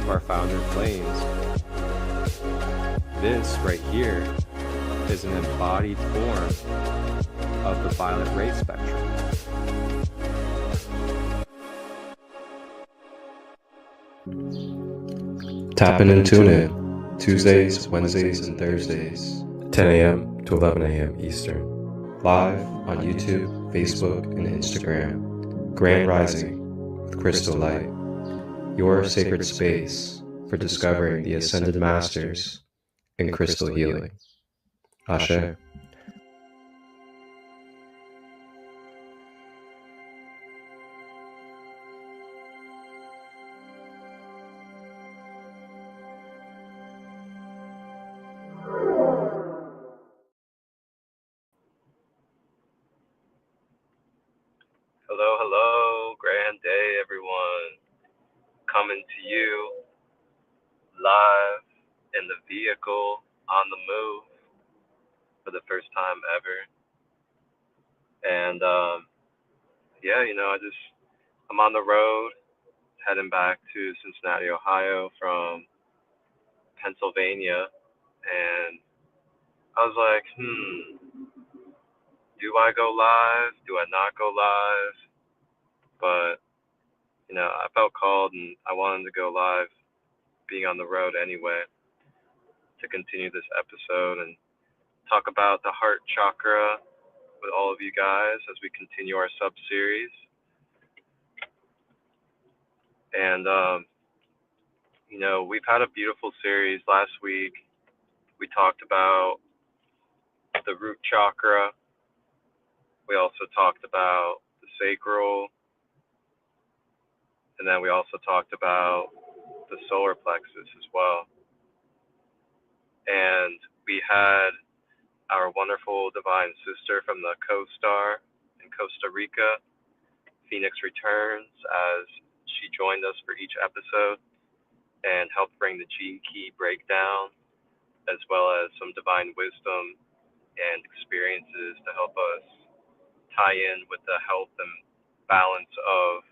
our founder flames. This right here is an embodied form of the violet ray spectrum. Tap in and tune in Tuesdays, Wednesdays, and Thursdays, 10 a.m. to 11 a.m. Eastern. Live on YouTube, Facebook, and Instagram. Grand Rising with ChristoLight, your sacred space for discovering the Ascended Masters in crystal healing. Ashe. Hello, hello, grand day, everyone. Coming to you live in the vehicle on the move for the first time ever. And yeah, I'm on the road heading back to Cincinnati, Ohio from Pennsylvania. And I was like, do I go live? Do I not go live? But, I felt called and I wanted to go live being on the road anyway to continue this episode and talk about the heart chakra with all of you guys as we continue our sub-series. And, we've had a beautiful series. Last week, we talked about the root chakra. We also talked about the sacral. And then we also talked about the solar plexus as well. And we had our wonderful divine sister from the co-star in Costa Rica, Phinix, returns as she joined us for each episode and helped bring the gene key breakdown as well as some divine wisdom and experiences to help us tie in with the health and balance of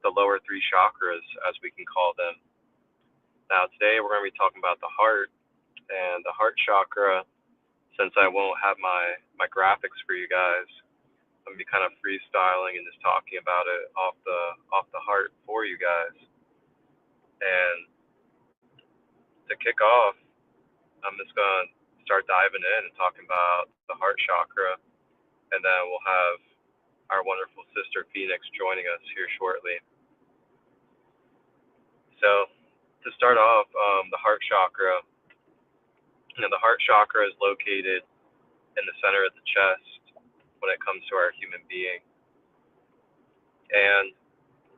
the lower three chakras, as we can call them. Now today we're going to be talking about the heart and the heart chakra. Since I won't have my graphics for you guys, I'm going to be kind of freestyling and just talking about it off the heart for you guys. And to kick off, I'm just going to start diving in and talking about the heart chakra, and then we'll have our wonderful sister Phinix joining us here shortly. So to start off, the heart chakra. The heart chakra is located in the center of the chest when it comes to our human being. And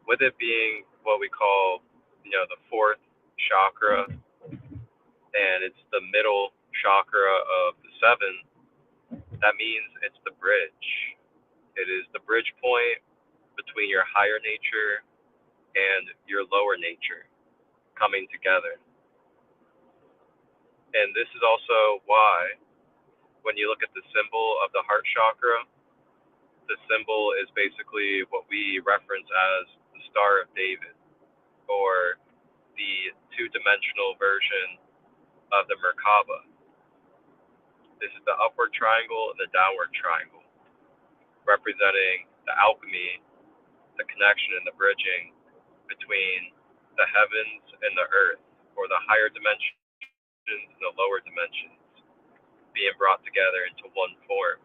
with it being what we call, the fourth chakra, and it's the middle chakra of the seven, that means it's the bridge. It is the bridge point between your higher nature and your lower nature coming together. And this is also why, when you look at the symbol of the heart chakra, the symbol is basically what we reference as the Star of David, or the two-dimensional version of the Merkaba. This is the upward triangle and the downward triangle, representing the alchemy, the connection and the bridging between the heavens and the earth, or the higher dimensions and the lower dimensions, being brought together into one form.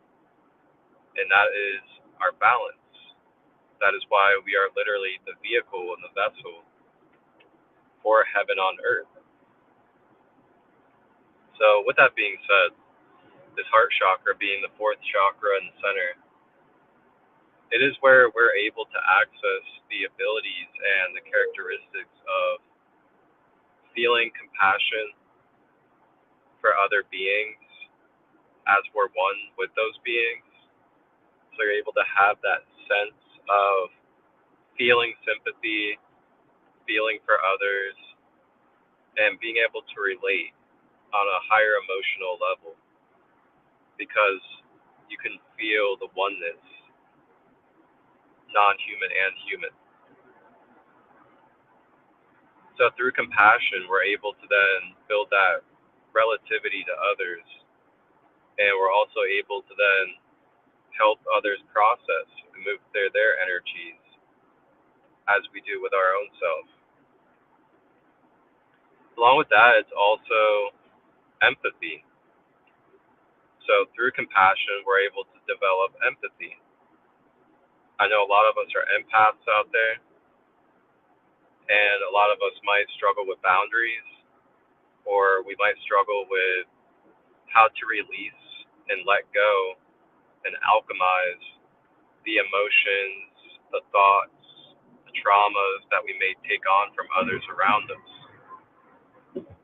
And that is our balance. That is why we are literally the vehicle and the vessel for heaven on earth. So with that being said, this heart chakra being the fourth chakra in the center, it is where we're able to access the abilities and the characteristics of feeling compassion for other beings as we're one with those beings. So you're able to have that sense of feeling sympathy, feeling for others, and being able to relate on a higher emotional level, because you can feel the oneness, non-human and human. So through compassion, we're able to then build that relativity to others, and we're also able to then help others process and move their energies as we do with our own self. Along with that, it's also empathy. So through compassion, we're able to develop empathy. I know a lot of us are empaths out there, and a lot of us might struggle with boundaries, or we might struggle with how to release and let go and alchemize the emotions, the thoughts, the traumas that we may take on from others around us.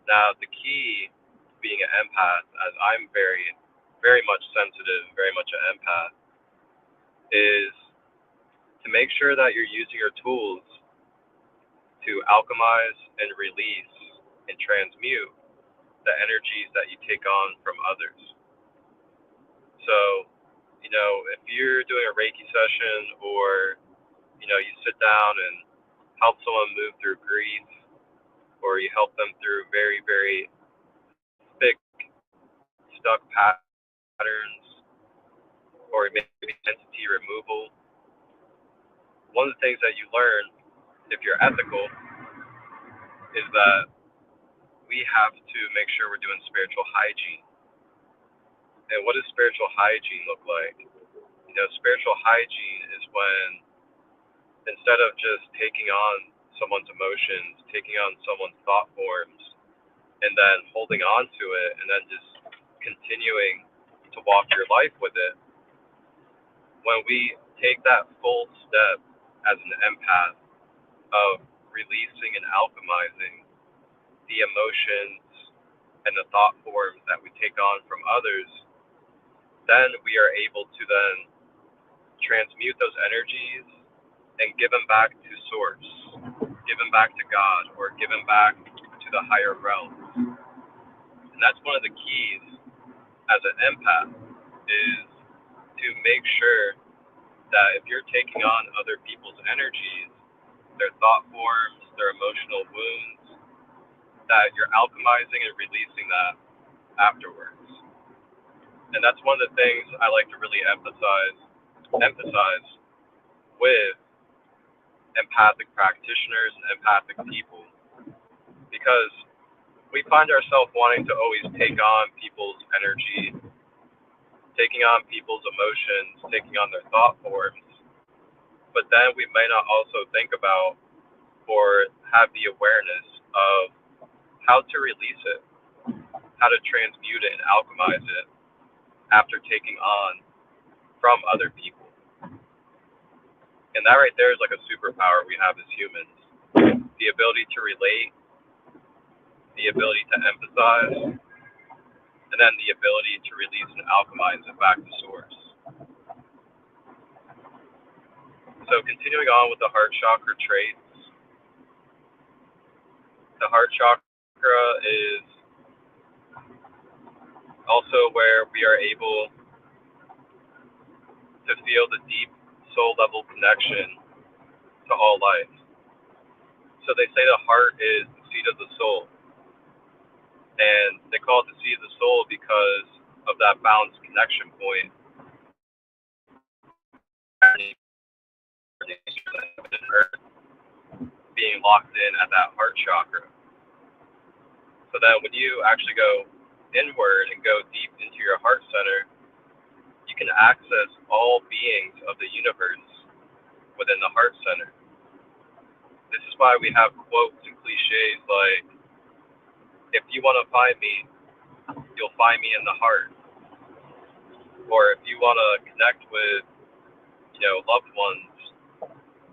Now, the key to being an empath, as I'm very, very much sensitive, very much an empath, is to make sure that you're using your tools to alchemize and release and transmute the energies that you take on from others. So, if you're doing a Reiki session, or, you sit down and help someone move through grief, or you help them through very, very thick, stuck patterns, or maybe entity removal, one of the things that you learn, if you're ethical, is that we have to make sure we're doing spiritual hygiene. And what does spiritual hygiene look like? Spiritual hygiene is when, instead of just taking on someone's emotions, taking on someone's thought forms, and then holding on to it, and then just continuing to walk your life with it, when we take that full step as an empath of releasing and alchemizing the emotions and the thought forms that we take on from others, then we are able to then transmute those energies and give them back to source, give them back to God, or give them back to the higher realms. And that's one of the keys as an empath, is to make sure that if you're taking on other people's energies, their thought forms, their emotional wounds, that you're alchemizing and releasing that afterwards. And that's one of the things I like to really emphasize with empathic practitioners and empathic people, because we find ourselves wanting to always take on people's energy, taking on people's emotions, taking on their thought forms, but then we may not also think about or have the awareness of how to release it, how to transmute it and alchemize it after taking on from other people. And that right there is like a superpower we have as humans. The ability to relate, the ability to empathize, and then the ability to release and alchemize it back to source. So continuing on with the heart chakra traits, the heart chakra is also where we are able to feel the deep soul level connection to all life. So they say the heart is the seat of the soul. And they call it the seat of the soul because of that balanced connection point being locked in at that heart chakra. So that when you actually go inward and go deep into your heart center, you can access all beings of the universe within the heart center. This is why we have quotes and cliches like, if you want to find me, you'll find me in the heart. Or if you want to connect with, loved ones,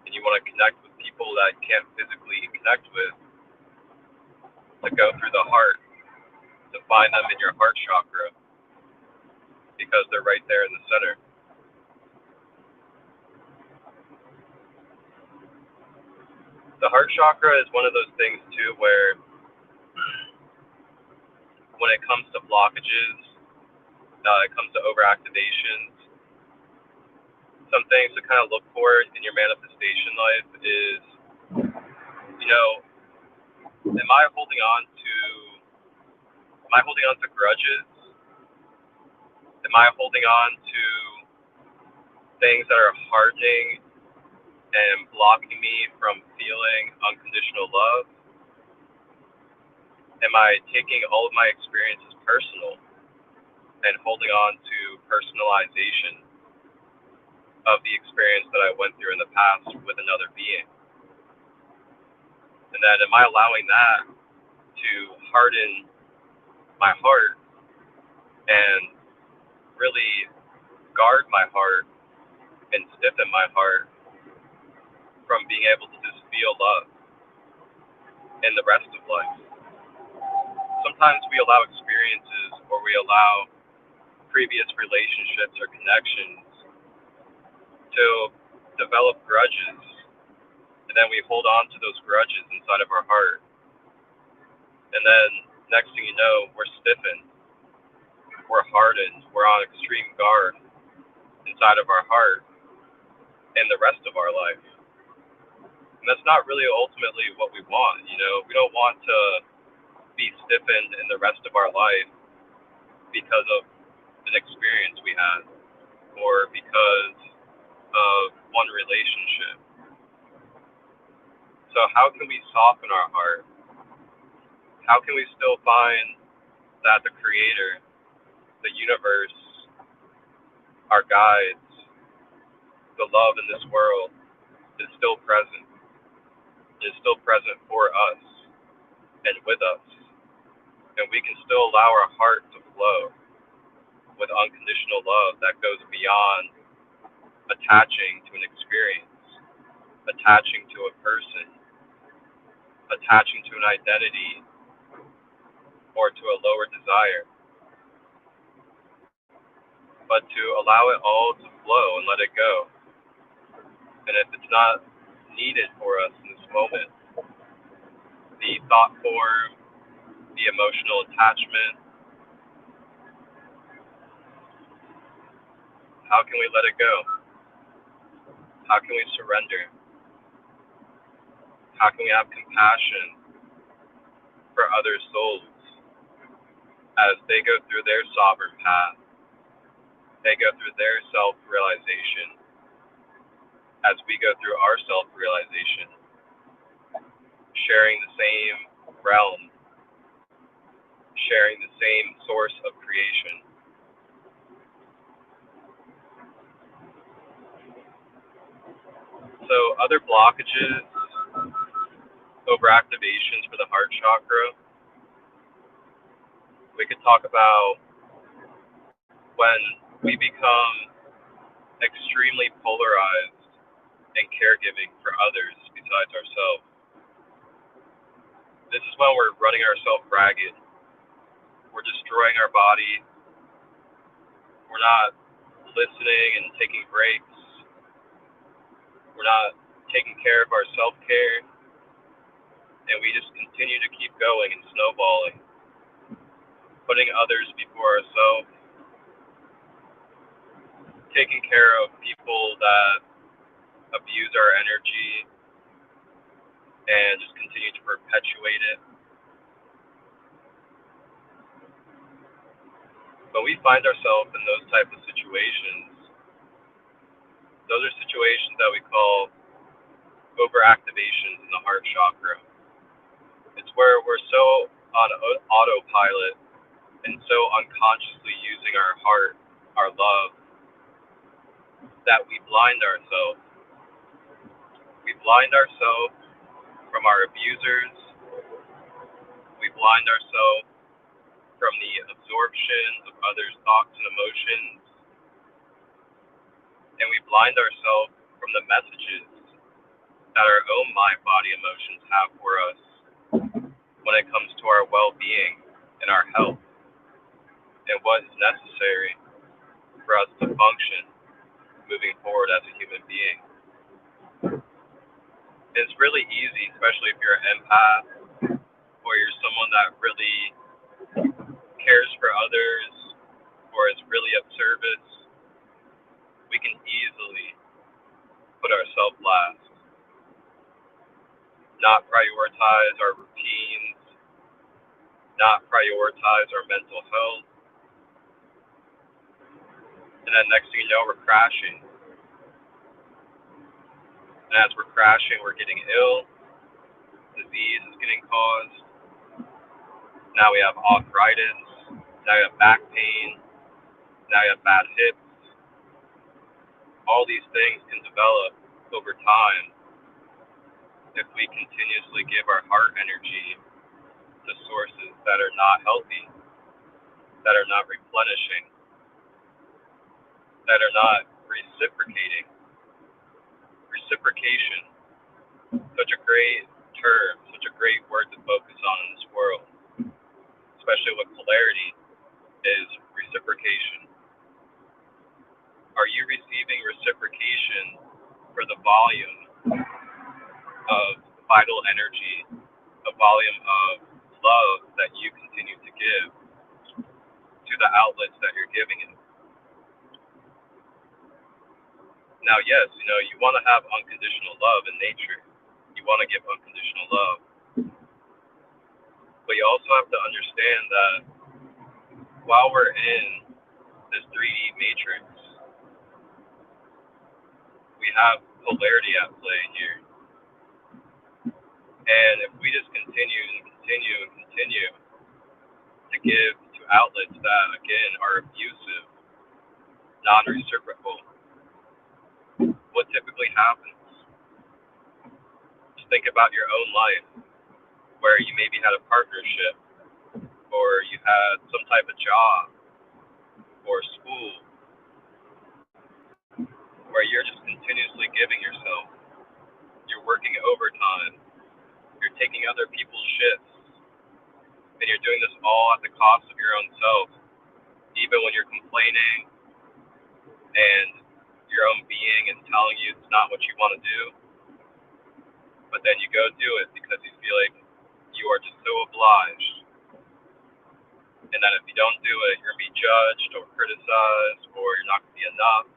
and you want to connect with people that you can't physically connect with, to go through the heart, to find them in your heart chakra, because they're right there in the center. The heart chakra is one of those things too where when it comes to blockages, it comes to overactivations, some things to kind of look for in your manifestation life is, Am I holding on to grudges? Am I holding on to things that are hardening and blocking me from feeling unconditional love? Am I taking all of my experiences personal and holding on to personalization of the experience that I went through in the past with another being? And then am I allowing that to harden my heart and really guard my heart and stiffen my heart from being able to just feel love in the rest of life? Sometimes we allow experiences or we allow previous relationships or connections to develop grudges, and then we hold on to those grudges inside of our heart. And then next thing you know, we're stiffened, we're hardened, we're on extreme guard inside of our heart and the rest of our life. And that's not really ultimately what we want. We don't want to be stiffened in the rest of our life because of an experience we had or because of one relationship. So how can we soften our heart? How can we still find that the Creator, the universe, our guides, the love in this world is still present, for us and with us, and we can still allow our heart to flow with unconditional love that goes beyond attaching to an experience, attaching to a person, attaching to an identity, or to a lower desire, but to allow it all to flow and let it go. And if it's not needed for us in this moment, the thought form, the emotional attachment, how can we let it go? How can we surrender? How can we have compassion for other souls as they go through their sovereign path? They go through their self-realization as we go through our self-realization, sharing the same realm, sharing the same source of creation. So other blockages, overactivations for the heart chakra, we could talk about when we become extremely polarized in caregiving for others besides ourselves. This is when we're running ourselves ragged. We're destroying our body. We're not listening and taking breaks. We're not taking care of our self-care. And we just continue to keep going and snowballing, putting others before ourselves, taking care of people that abuse our energy and just continue to perpetuate it. When we find ourselves in those type of situations, those are situations that we call overactivations in the heart chakra. It's where we're so on autopilot and so unconsciously using our heart, our love, that we blind ourselves. We blind ourselves from our abusers. We blind ourselves from the absorption of others' thoughts and emotions. And we blind ourselves from the messages that our own mind, body, emotions have for us when it comes to our well-being and our health and what is necessary for us to function moving forward as a human being. It's really easy, especially if you're an empath or you're someone that really cares for others or is really of service. We can easily put ourselves last, not prioritize our routine, not prioritize our mental health. And then next thing you know, we're crashing. And as we're crashing, we're getting ill. Disease is getting caused. Now we have arthritis. Now we have back pain. Now we have bad hips. All these things can develop over time if we continuously give our heart energy to sources that are not healthy, that are not replenishing, that are not reciprocating. Reciprocation, such a great term, such a great word to focus on in this world, especially with polarity, is reciprocation. Are you receiving reciprocation for the volume of vital energy, a volume of love that you continue to give to the outlets that you're giving it? Now, yes, you want to have unconditional love in nature. You want to give unconditional love. But you also have to understand that while we're in this 3D matrix, we have polarity at play here. And if we just continue to give to outlets that, again, are abusive, non-reciprocal, what typically happens? Just think about your own life, where you maybe had a partnership, or you had some type of job, or school, where you're just continuously giving yourself. You're working overtime. You're taking other people's shifts. And you're doing this all at the cost of your own self, even when you're complaining and your own being is telling you it's not what you want to do. But then you go do it because you feel like you are just so obliged. And that if you don't do it, you're going to be judged or criticized, or you're not going to be enough.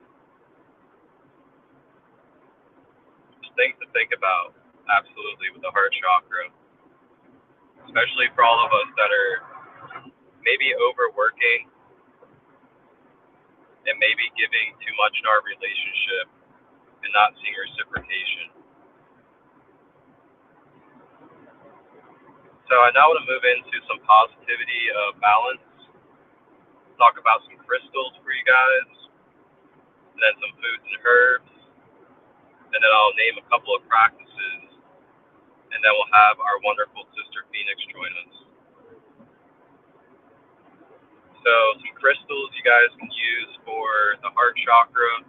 Just things to think about, absolutely, with the heart chakra. Especially for all of us that are maybe overworking and maybe giving too much in our relationship and not seeing reciprocation. So I now want to move into some positivity of balance, talk about some crystals for you guys, and then some foods and herbs, and then I'll name a couple of practices, and then we'll have our wonderful sister Phinix join us. So some crystals you guys can use for the heart chakra. And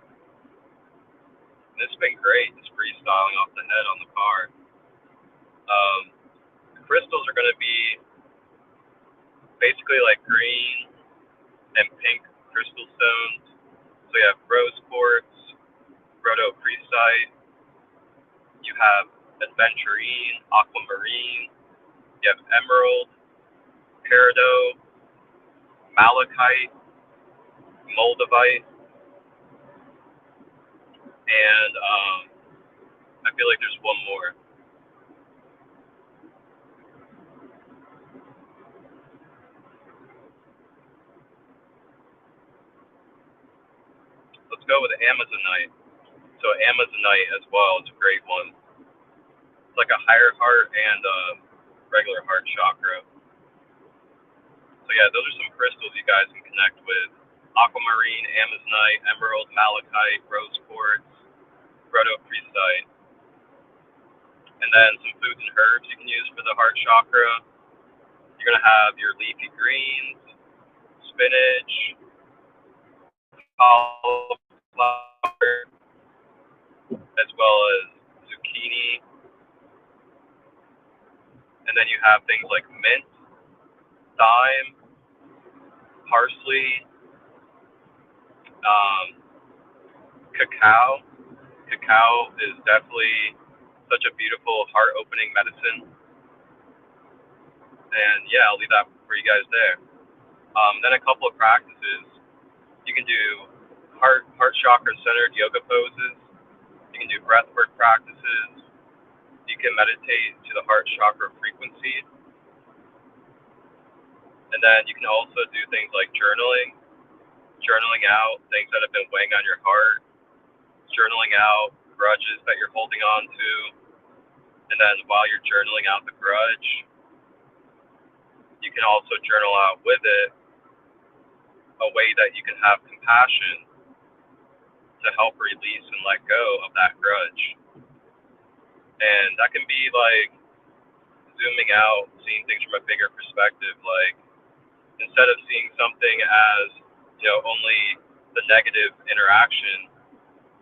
this has been great, just freestyling off the head on the card. The crystals are going to be basically like green and pink crystal stones. So you have rose quartz, rhodochrosite, you have aventurine, aquamarine, you have emerald, peridot, malachite, moldavite, and I feel like there's one more. Let's go with amazonite. So amazonite as well is a great one. It's like a higher heart and a regular heart chakra. So yeah, those are some crystals you guys can connect with. Aquamarine, amazonite, emerald, malachite, rose quartz, rhodochrosite. And then some foods and herbs you can use for the heart chakra. You're going to have your leafy greens, spinach, cauliflower, as well as zucchini. And then you have things like mint, thyme, parsley, cacao. Cacao is definitely such a beautiful heart-opening medicine. And yeah, I'll leave that for you guys there. Then a couple of practices. You can do heart chakra-centered yoga poses. You can do breathwork practices. You can meditate to the heart chakra frequency. And then you can also do things like journaling out things that have been weighing on your heart, journaling out grudges that you're holding on to. And then while you're journaling out the grudge, you can also journal out with it a way that you can have compassion to help release and let go of that grudge. And that can be like zooming out, seeing things from a bigger perspective. Like instead of seeing something as, only the negative interaction,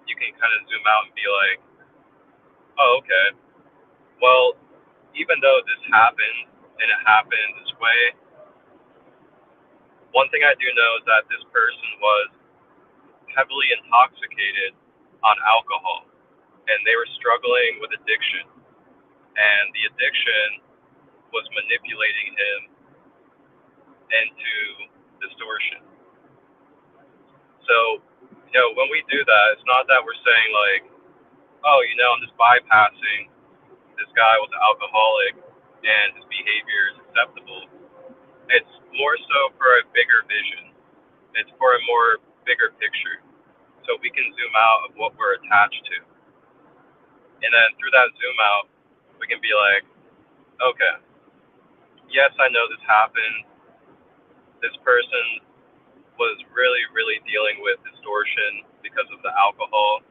you can kind of zoom out and be like, oh, okay. Well, even though this happened and it happened this way, one thing I do know is that this person was heavily intoxicated on alcohol and they were struggling with addiction. And the addiction was manipulating him into distortion. So, when we do that, it's not that we're saying like, oh, I'm just bypassing this guy was an alcoholic and his behavior is acceptable. It's more so for a bigger vision. It's for a more bigger picture. So we can zoom out of what we're attached to. And then through that zoom out, we can be like, okay, yes, I know this happened. This person was really, really dealing with distortion because of the alcohol.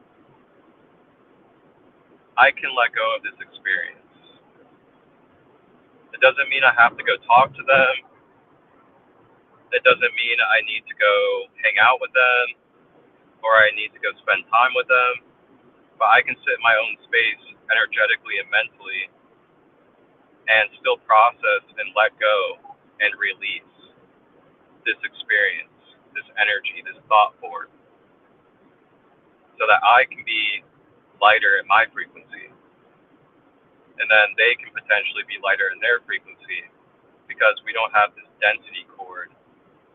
I can let go of this experience. It doesn't mean I have to go talk to them. It doesn't mean I need to go hang out with them or I need to go spend time with them. But I can sit in my own space energetically and mentally and still process and let go and release this experience, this energy, this thought form, so that I can be lighter in my frequency. And then they can potentially be lighter in their frequency because we don't have this density cord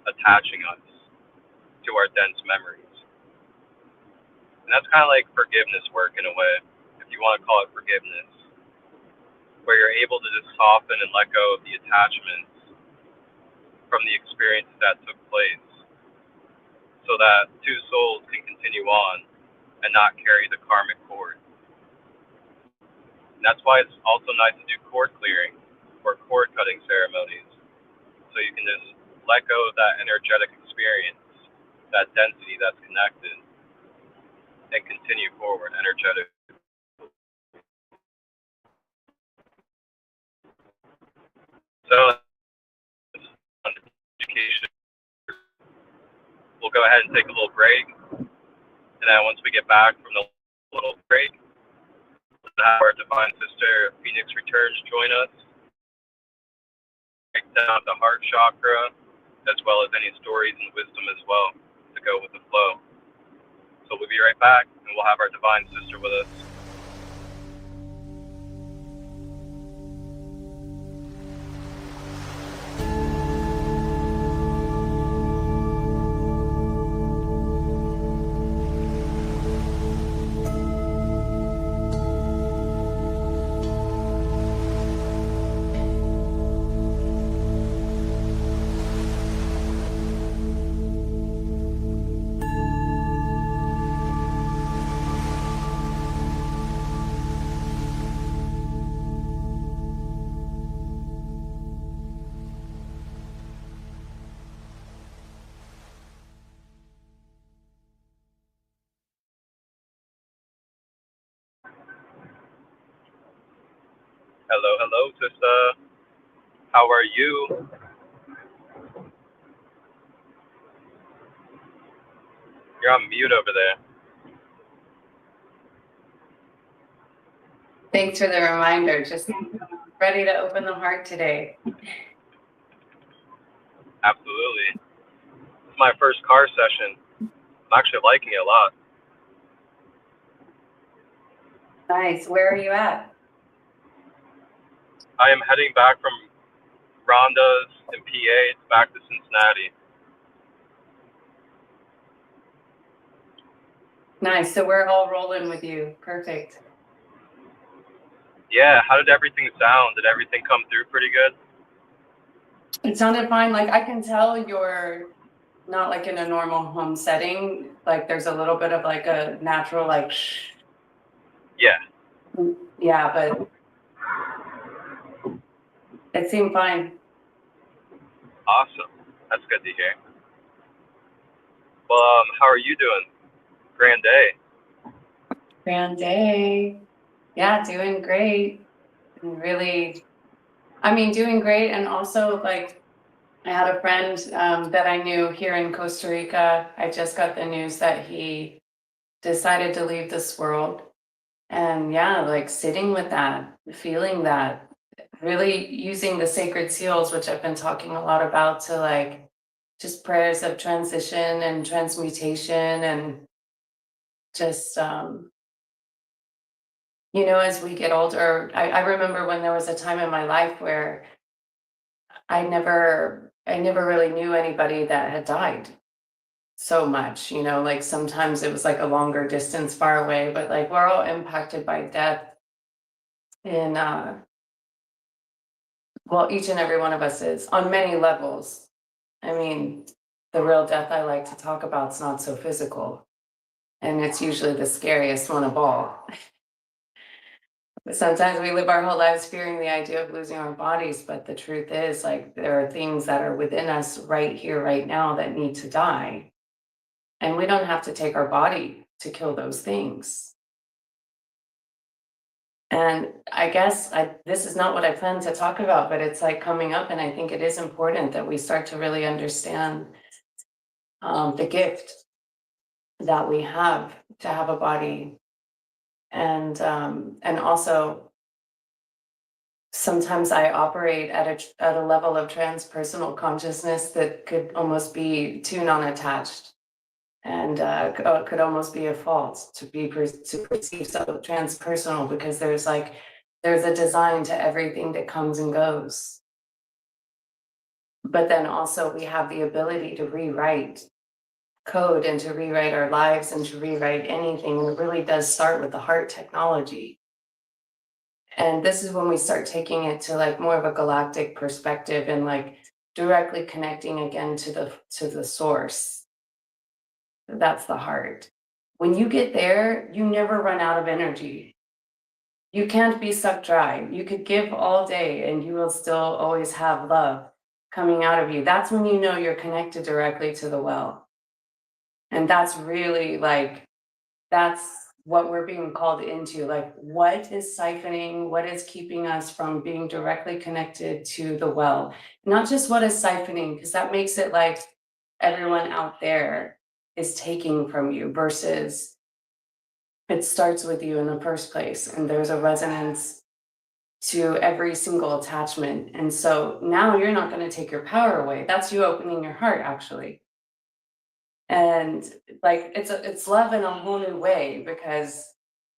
attaching us to our dense memories. And that's kind of like forgiveness work in a way, if you want to call it forgiveness, where you're able to just soften and let go of the attachments from the experiences that took place so that two souls can continue on and not carry the karmic cord. And that's why it's also nice to do cord clearing or cord cutting ceremonies. So you can just let go of that energetic experience, that density that's connected, and continue forward energetically. So, education. We'll go ahead and take a little break. And then once we get back from the little break, we'll have our Divine Sister, Phinix Returns, join us. Break down the heart chakra, as well as any stories and wisdom as well to go with the flow. So we'll be right back, and we'll have our Divine Sister with us. Hello, sister. How are you? You're on mute over there. Thanks for the reminder. Just ready to open the heart today. Absolutely. It's my first car session. I'm actually liking it a lot. Nice. Where are you at? I am heading back from Rhonda's in PA back to Cincinnati. Nice. So we're all rolling with you. Perfect. Yeah, how did everything sound? Did everything come through pretty good? It sounded fine. Like I can tell you're not like in a normal home setting. Like there's a little bit of like a natural like Yeah. yeah, but it seemed fine. Awesome. That's good to hear. Well, how are you doing? Grand day. Grand day. Yeah, doing great. And really, I mean, doing great. And also like I had a friend that I knew here in Costa Rica. I just got the news that he decided to leave this world. And yeah, like sitting with that, feeling that, really using the sacred seals, which I've been talking a lot about, to like just prayers of transition and transmutation and just you know, as we get older, I remember when there was a time in my life where I never really knew anybody that had died so much, you know, like sometimes it was like a longer distance far away, but like we're all impacted by death in well, each and every one of us is on many levels. I mean, the real death I like to talk about is not so physical, and it's usually the scariest one of all. But sometimes we live our whole lives fearing the idea of losing our bodies, but the truth is, like, there are things that are within us right here, right now, that need to die. And we don't have to take our body to kill those things. And I guess this is not what I planned to talk about, but it's like coming up, and I think it is important that we start to really understand the gift that we have to have a body, and also sometimes I operate at a level of transpersonal consciousness that could almost be too non-attached, and could almost be a fault to to perceive so transpersonal, because there's a design to everything that comes and goes. But then also we have the ability to rewrite code and to rewrite our lives and to rewrite anything. And it really does start with the heart technology. And this is when we start taking it to like more of a galactic perspective and like directly connecting again to the source. That's the heart. When you get there, you never run out of energy. You can't be sucked dry. You could give all day and you will still always have love coming out of you. That's when you know you're connected directly to the well. And that's really like, that's what we're being called into. Like, what is siphoning? What is keeping us from being directly connected to the well? Not just what is siphoning, because that makes it like everyone out there is taking from you, versus it starts with you in the first place. And there's a resonance to every single attachment. And so now you're not going to take your power away. That's you opening your heart, actually. And like it's love in a whole new way, because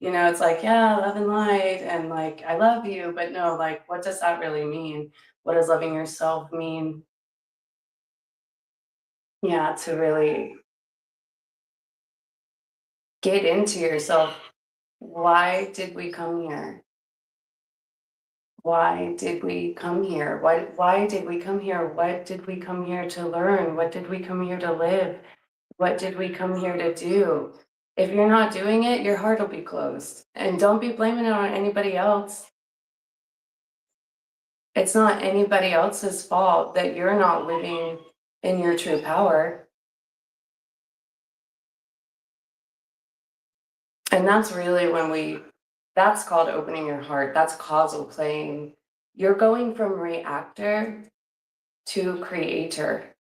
you know it's like, yeah, love and light and like I love you, but no, like what does that really mean? What does loving yourself mean? Yeah, to really get into yourself. Why did we come here? Why did we come here? Why did we come here? What did we come here to learn? What did we come here to live? What did we come here to do? If you're not doing it, your heart will be closed. And don't be blaming it on anybody else. It's not anybody else's fault that you're not living in your true power. And that's really when that's called opening your heart. That's causal playing. You're going from reactor to creator,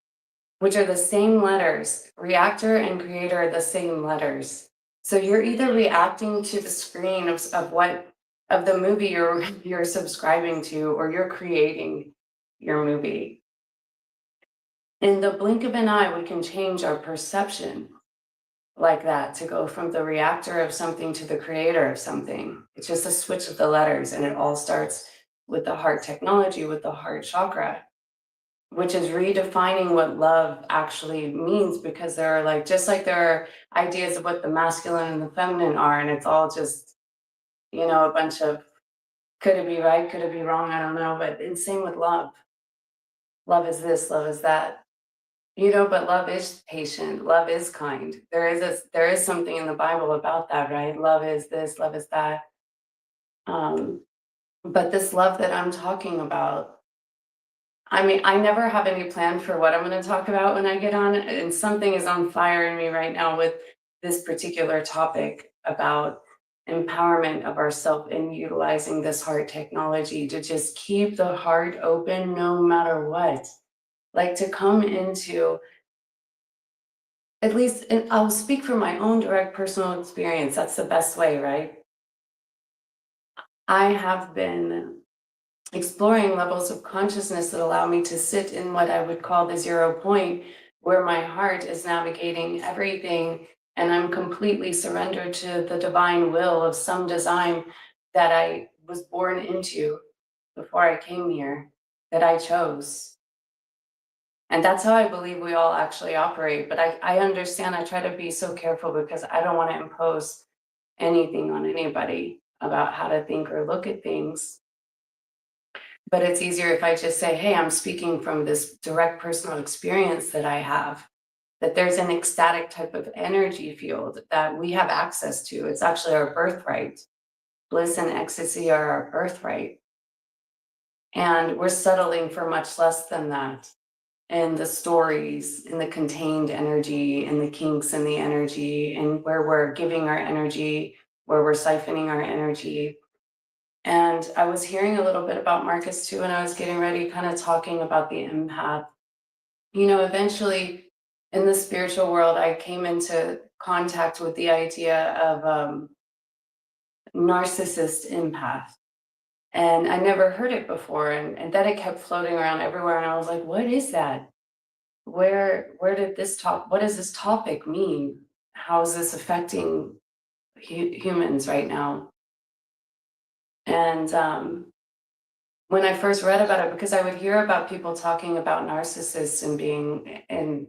which are the same letters. Reactor and creator are the same letters. So you're either reacting to the screen of the movie you're subscribing to, or you're creating your movie. In the blink of an eye, we can change our perception like that, to go from the reactor of something to the creator of something. It's just a switch of the letters, and it all starts with the heart technology, with the heart chakra, which is redefining what love actually means, because there are like, just like there are ideas of what the masculine and the feminine are, and it's all just, you know, a bunch of, could it be right, could it be wrong, I don't know, but it's same with love. love is this, love is that. You know, but love is patient, love is kind. There is something in the Bible about that, right? Love is this, love is that. But this love that I'm talking about, I mean, I never have any plan for what I'm going to talk about when I get on, and something is on fire in me right now with this particular topic about empowerment of ourself and utilizing this heart technology to just keep the heart open no matter what. Like to come into, at least, and I'll speak from my own direct personal experience. That's the best way, right? I have been exploring levels of consciousness that allow me to sit in what I would call the 0 point, where my heart is navigating everything and I'm completely surrendered to the divine will of some design that I was born into before I came here, that I chose. And that's how I believe we all actually operate. But I understand, I try to be so careful because I don't want to impose anything on anybody about how to think or look at things. But it's easier if I just say, hey, I'm speaking from this direct personal experience that I have, that there's an ecstatic type of energy field that we have access to. It's actually our birthright. Bliss and ecstasy are our birthright. And we're settling for much less than that in the stories, in the contained energy, in the kinks in the energy, and where we're giving our energy, where we're siphoning our energy. And I was hearing a little bit about Marcus too, and I was getting ready, kind of talking about the empath. You know, eventually in the spiritual world, I came into contact with the idea of narcissist empath. And I never heard it before. And then it kept floating around everywhere. And I was like, what is that? Where did what does this topic mean? How is this affecting humans right now? And when I first read about it, because I would hear about people talking about narcissists and being, and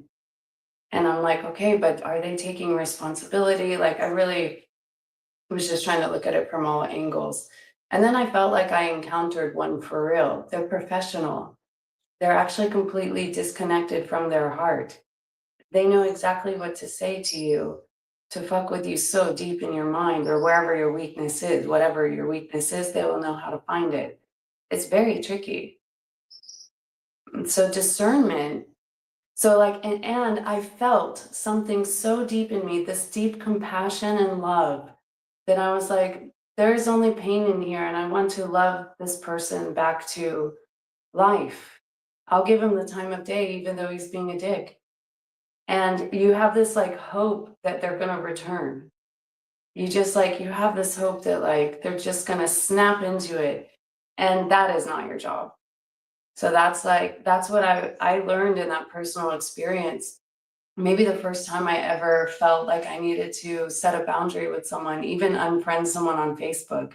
I'm like, okay, but are they taking responsibility? Like, I really was just trying to look at it from all angles. And then I felt like I encountered one for real. They're professional. They're actually completely disconnected from their heart. They know exactly what to say to you, to fuck with you so deep in your mind, or wherever your weakness is. Whatever your weakness is, they will know how to find it. It's very tricky. And so discernment, so like, and I felt something so deep in me, this deep compassion and love, that I was like, there's only pain in here, and I want to love this person back to life. I'll give him the time of day, even though he's being a dick. And you have this like hope that they're going to return. You just like, you have this hope that like, they're just going to snap into it. And that is not your job. So that's what I learned in that personal experience. Maybe the first time I ever felt like I needed to set a boundary with someone, even unfriend someone on Facebook.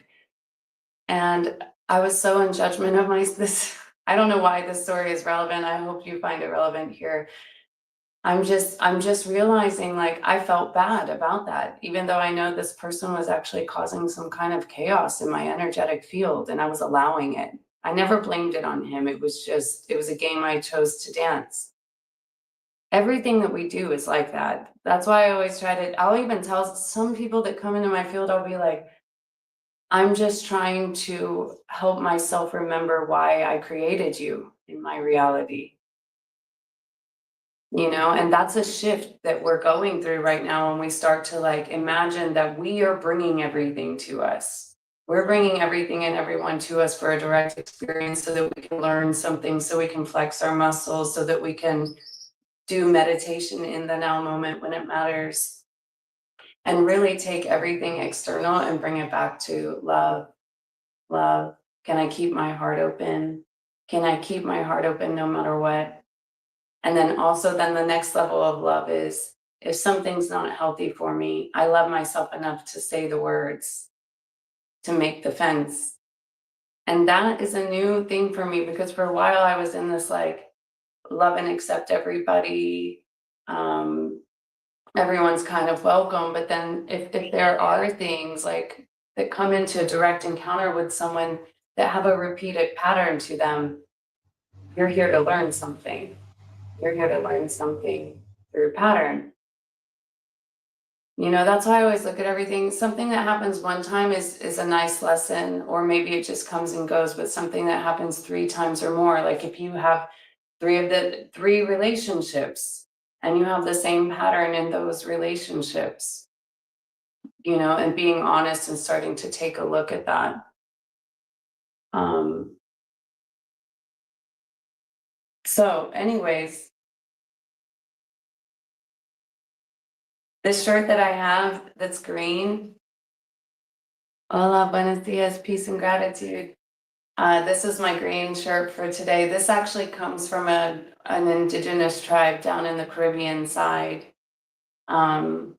And I was so in judgment of this. I don't know why this story is relevant. I hope you find it relevant here. I'm just realizing, like, I felt bad about that, even though I know this person was actually causing some kind of chaos in my energetic field, and I was allowing it. I never blamed it on him. It was a game I chose to dance. Everything that we do is like that. That's why I always I'll even tell some people that come into my field, I'll be like, I'm just trying to help myself remember why I created you in my reality. You know, and that's a shift that we're going through right now when we start to like imagine that we are bringing everything to us. We're bringing everything and everyone to us for a direct experience so that we can learn something, so we can flex our muscles, so that we can do meditation in the now moment when it matters, and really take everything external and bring it back to love. Love. Can I keep my heart open? Can I keep my heart open no matter what? And then also then the next level of love is, if something's not healthy for me, I love myself enough to say the words, to make the fence. And that is a new thing for me, because for a while I was in this like love and accept everybody, everyone's kind of welcome. But then if there are things like that come into direct encounter with someone that have a repeated pattern to them, You're here to learn something. You're here to learn something through pattern. You know, that's why I always look at everything. Something that happens one time is a nice lesson, or maybe it just comes and goes, but something that happens 3 times or more. Like if you have three relationships and you have the same pattern in those relationships, you know, and being honest and starting to take a look at that. So anyways, this shirt that I have that's green, hola, buenos dias, peace and gratitude. This is my green shirt for today. This actually comes from an indigenous tribe down in the Caribbean side. My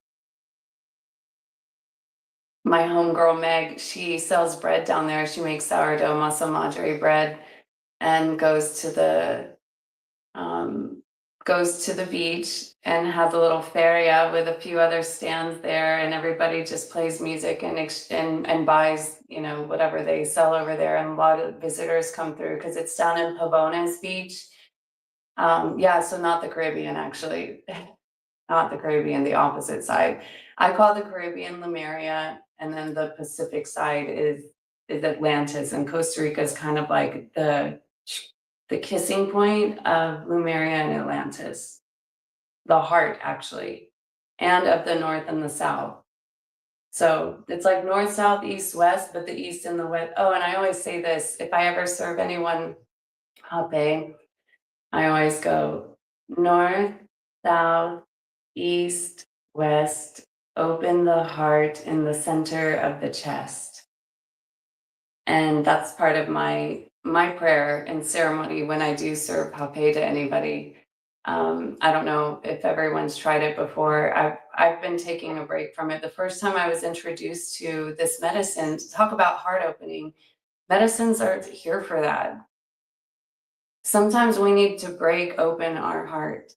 homegirl Meg, she sells bread down there. She makes sourdough masa madre bread and goes to the beach and has a little feria with a few other stands there, and everybody just plays music and buys, you know, whatever they sell over there. And a lot of visitors come through because it's down in Pavones Beach. Yeah, so not the Caribbean, actually. Not the Caribbean, the opposite side. I call the Caribbean Lemuria, and then the Pacific side is Atlantis, and Costa Rica is kind of like the kissing point of Lemuria and Atlantis, the heart actually, and of the north and the south. So it's like north, south, east, west, but the east and the west. Oh, and I always say this, if I ever serve anyone hape, I always go north, south, east, west, open the heart in the center of the chest. And that's part of my prayer and ceremony when I do serve hape to anybody. I don't know if everyone's tried it before. I've been taking a break from it. The first time I was introduced to this medicine, to talk about heart opening, medicines are here for that. Sometimes we need to break open our heart.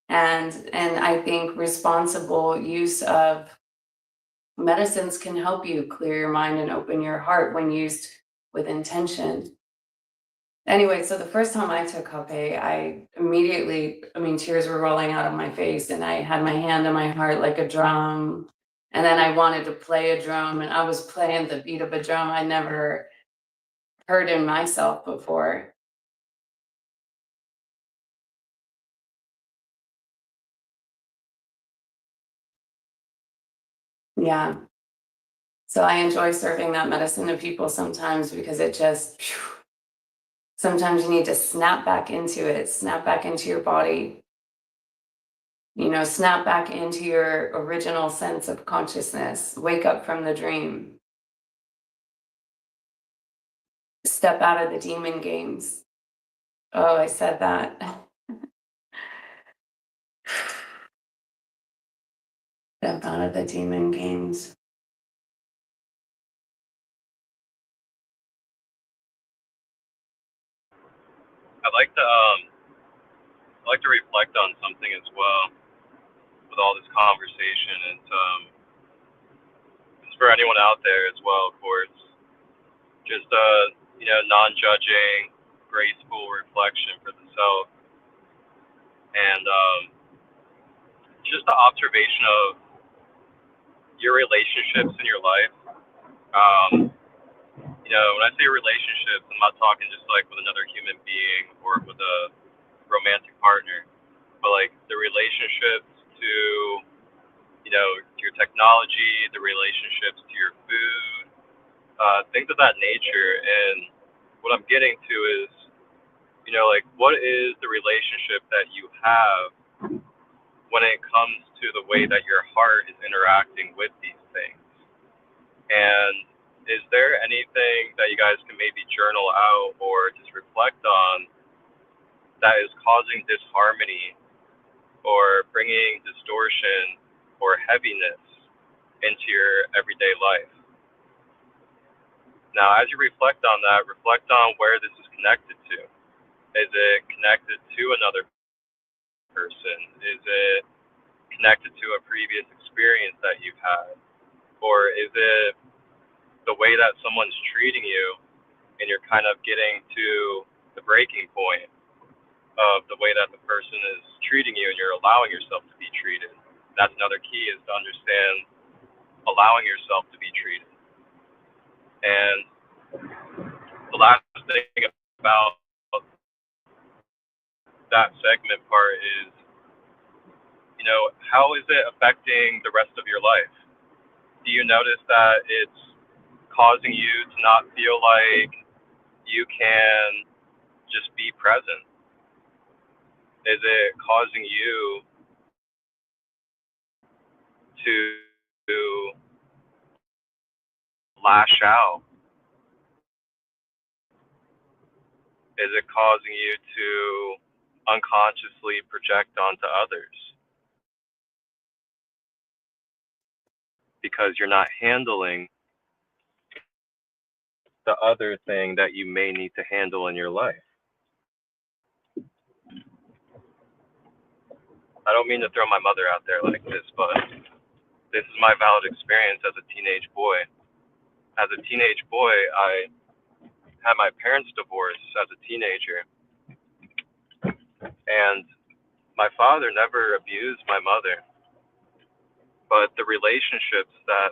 And I think responsible use of medicines can help you clear your mind and open your heart when used with intention. Anyway, so the first time I took hape, I immediately, tears were rolling out of my face, and I had my hand on my heart like a drum. And then I wanted to play a drum, and I was playing the beat of a drum I never heard in myself before. Yeah. So I enjoy serving that medicine to people sometimes because it just, sometimes you need to snap back into it, snap back into your body, you know, snap back into your original sense of consciousness, wake up from the dream, step out of the demon games. Oh, I said that. Step out of the demon games. I'd like to reflect on something as well with all this conversation, and it's for anyone out there as well, of course. Just non-judging, graceful reflection for the self, and just the observation of your relationships in your life. When I say relationships, I'm not talking just like with another human being or with a romantic partner, but like the relationships to, your technology, the relationships to your food, things of that nature. And what I'm getting to is, like, what is the relationship that you have when it comes to the way that your heart is interacting with these things? And is there anything that you guys can maybe journal out or just reflect on that is causing disharmony or bringing distortion or heaviness into your everyday life? Now, as you reflect on that, reflect on where this is connected to. Is it connected to another person? Is it connected to a previous experience that you've had? Or is it the way that someone's treating you and you're kind of getting to the breaking point of the way that the person is treating you and you're allowing yourself to be treated. That's another key, is to understand allowing yourself to be treated. And the last thing about that segment part is, how is it affecting the rest of your life? Do you notice that it's causing you to not feel like you can just be present? Is it causing you to lash out? Is it causing you to unconsciously project onto others because you're not handling the other thing that you may need to handle in your life? I don't mean to throw my mother out there like this, but this is my valid experience as a teenage boy. As a teenage boy, I had my parents divorce as a teenager, and my father never abused my mother, but the relationships that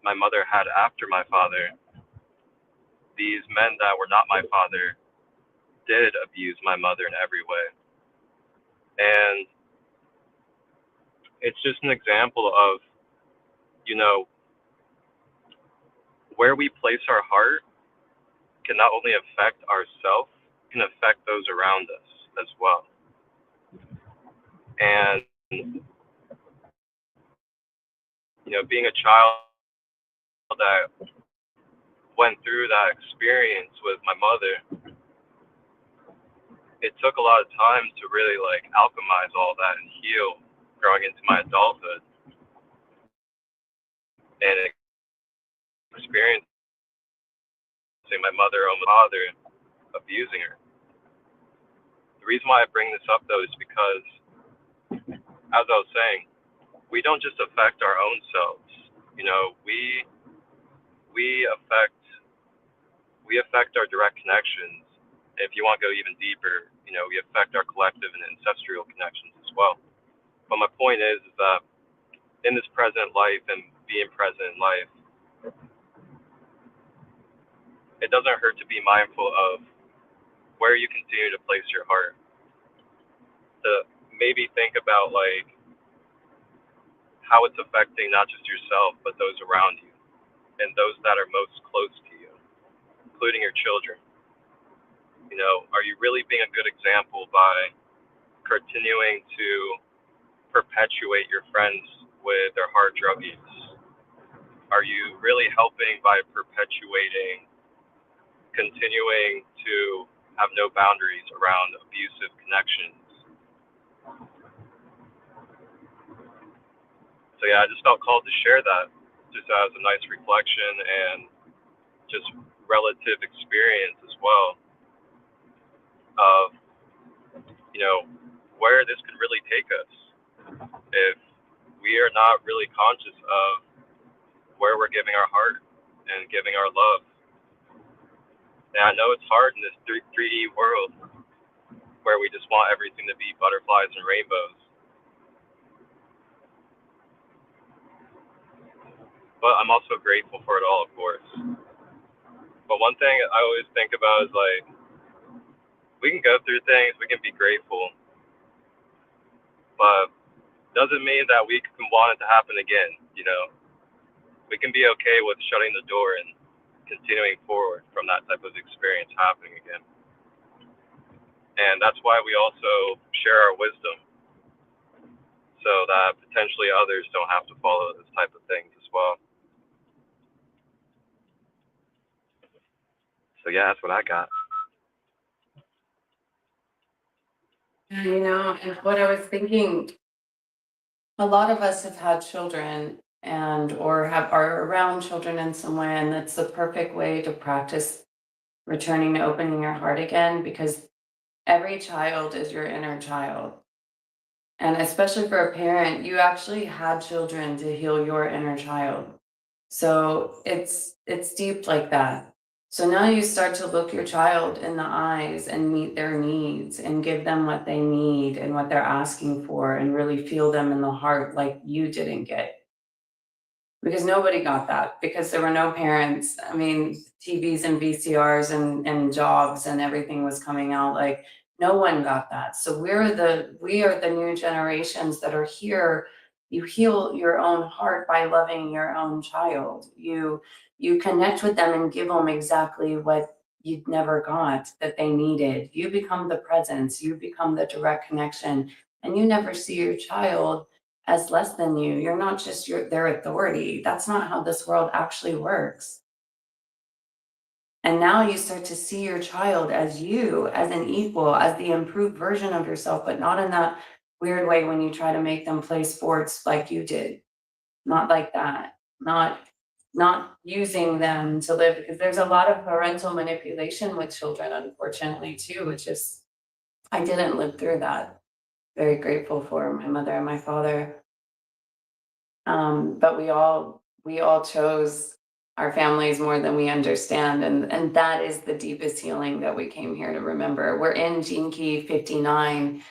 my mother had after my father, these men that were not my father did abuse my mother in every way. And it's just an example of, where we place our heart can not only affect ourselves, can affect those around us as well. And, being a child that went through that experience with my mother, it took a lot of time to really alchemize all that and heal growing into my adulthood and experiencing my mother or my father abusing her. The reason why I bring this up though is because, as I was saying, we don't just affect our own selves. We affect our direct connections. If you want to go even deeper, we affect our collective and ancestral connections as well. But my point is that in this present life and being present in life, it doesn't hurt to be mindful of where you continue to place your heart. To maybe think about how it's affecting not just yourself, but those around you and those that are most close to you, including your children. Are you really being a good example by continuing to perpetuate your friends with their hard drug use? Are you really helping by continuing to have no boundaries around abusive connections? So yeah, I just felt called to share that just as a nice reflection and just relative experience as well of, where this could really take us if we are not really conscious of where we're giving our heart and giving our love. And I know it's hard in this 3D world where we just want everything to be butterflies and rainbows. But I'm also grateful for it all, of course. But one thing I always think about is we can go through things, we can be grateful, but doesn't mean that we can want it to happen again. We can be okay with shutting the door and continuing forward from that type of experience happening again. And that's why we also share our wisdom, so that potentially others don't have to follow this type of things as well. So yeah, that's what I got. And what I was thinking, a lot of us have had children or are around children in some way, and that's the perfect way to practice returning to opening your heart again, because every child is your inner child. And especially for a parent, you actually had children to heal your inner child. So it's deep like that. So now you start to look your child in the eyes and meet their needs and give them what they need and what they're asking for, and really feel them in the heart like you didn't get. Because nobody got that, because there were no parents. I mean, TVs and VCRs and jobs and everything was coming out. Like, no one got that. So we are the new generations that are here. You heal your own heart by loving your own child. You connect with them and give them exactly what you'd never got that they needed. You become the presence, you become the direct connection, and you never see your child as less than you. You're not just their authority. That's not how this world actually works. And now you start to see your child as you, as an equal, as the improved version of yourself, but not in that weird way when you try to make them play sports like you did. Not like that. Not using them to live, because there's a lot of parental manipulation with children, unfortunately, too, which is, I didn't live through that. Very grateful for my mother and my father. But we all chose our families more than we understand, and that is the deepest healing that we came here to remember. We're in Gene Key 59,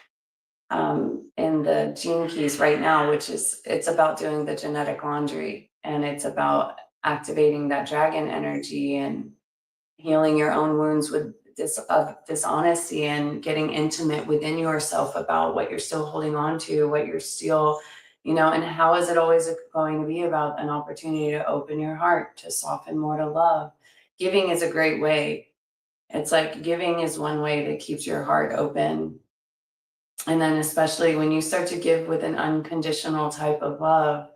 in the Gene Keys right now, which is, it's about doing the genetic laundry, and it's about activating that dragon energy and healing your own wounds with dishonesty, and getting intimate within yourself about what you're still holding on to, what you're still, and how is it always going to be about an opportunity to open your heart, to soften more, to love. Giving is a great way. It's like giving is one way that keeps your heart open. And then especially when you start to give with an unconditional type of love,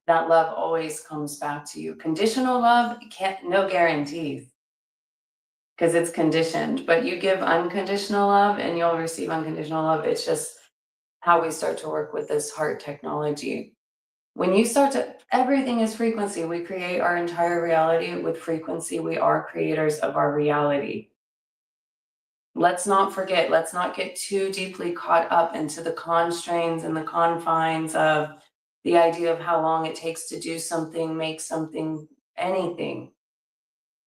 that love always comes back to you. Conditional love, no guarantees, because it's conditioned, but you give unconditional love and you'll receive unconditional love. It's just how we start to work with this heart technology. When you start to, everything is frequency. We create our entire reality with frequency. We are creators of our reality. Let's not forget, let's not get too deeply caught up into the constraints and the confines of the idea of how long it takes to do something, make something, anything.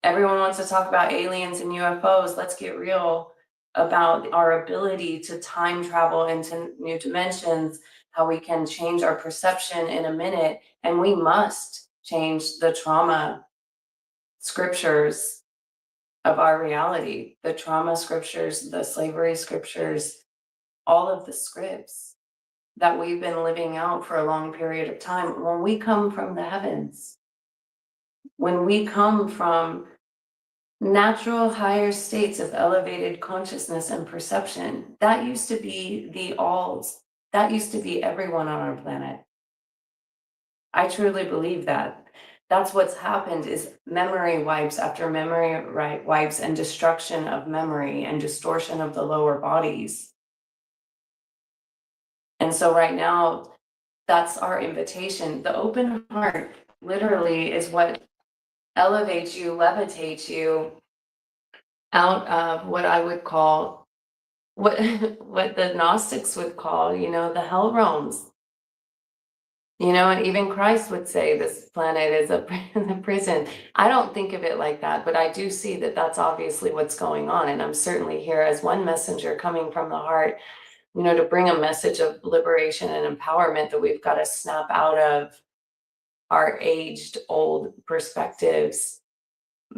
Everyone wants to talk about aliens and UFOs. Let's get real about our ability to time travel into new dimensions, how we can change our perception in a minute. And we must change the trauma scriptures of our reality, the trauma scriptures, the slavery scriptures, all of the scripts that we've been living out for a long period of time. When we come from the heavens, when we come from natural higher states of elevated consciousness and perception, that used to be the alls, that used to be everyone on our planet. I truly believe that. That's what's happened, is memory wipes after memory wipes, and destruction of memory and distortion of the lower bodies. And so right now, that's our invitation. The open heart literally is what elevates you, levitates you out of what I would call, what the Gnostics would call, the hell realms. And even Christ would say this planet is a prison. I don't think of it like that, but I do see that that's obviously what's going on. And I'm certainly here as one messenger coming from the heart, to bring a message of liberation and empowerment, that we've got to snap out of our aged old perspectives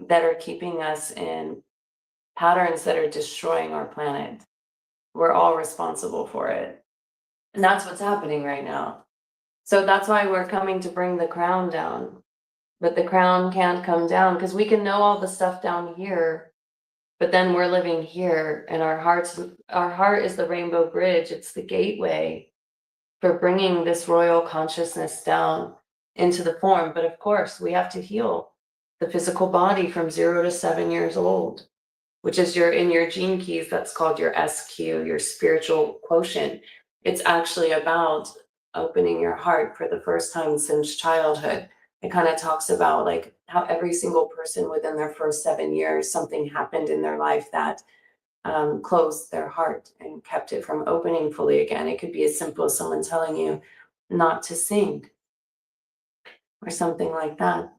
that are keeping us in patterns that are destroying our planet. We're all responsible for it. And that's what's happening right now. So that's why we're coming to bring the crown down. But the crown can't come down because we can know all the stuff down here, but then we're living here, and our heart is the rainbow bridge. It's the gateway for bringing this royal consciousness down into the form. But of course, we have to heal the physical body from 0 to 7 years old, which is in your gene keys, that's called your SQ, your spiritual quotient. It's actually about opening your heart for the first time since childhood. It kind of talks about like how every single person within their first 7 years, something happened in their life that closed their heart and kept it from opening fully again. It could be as simple as someone telling you not to sing or something like that.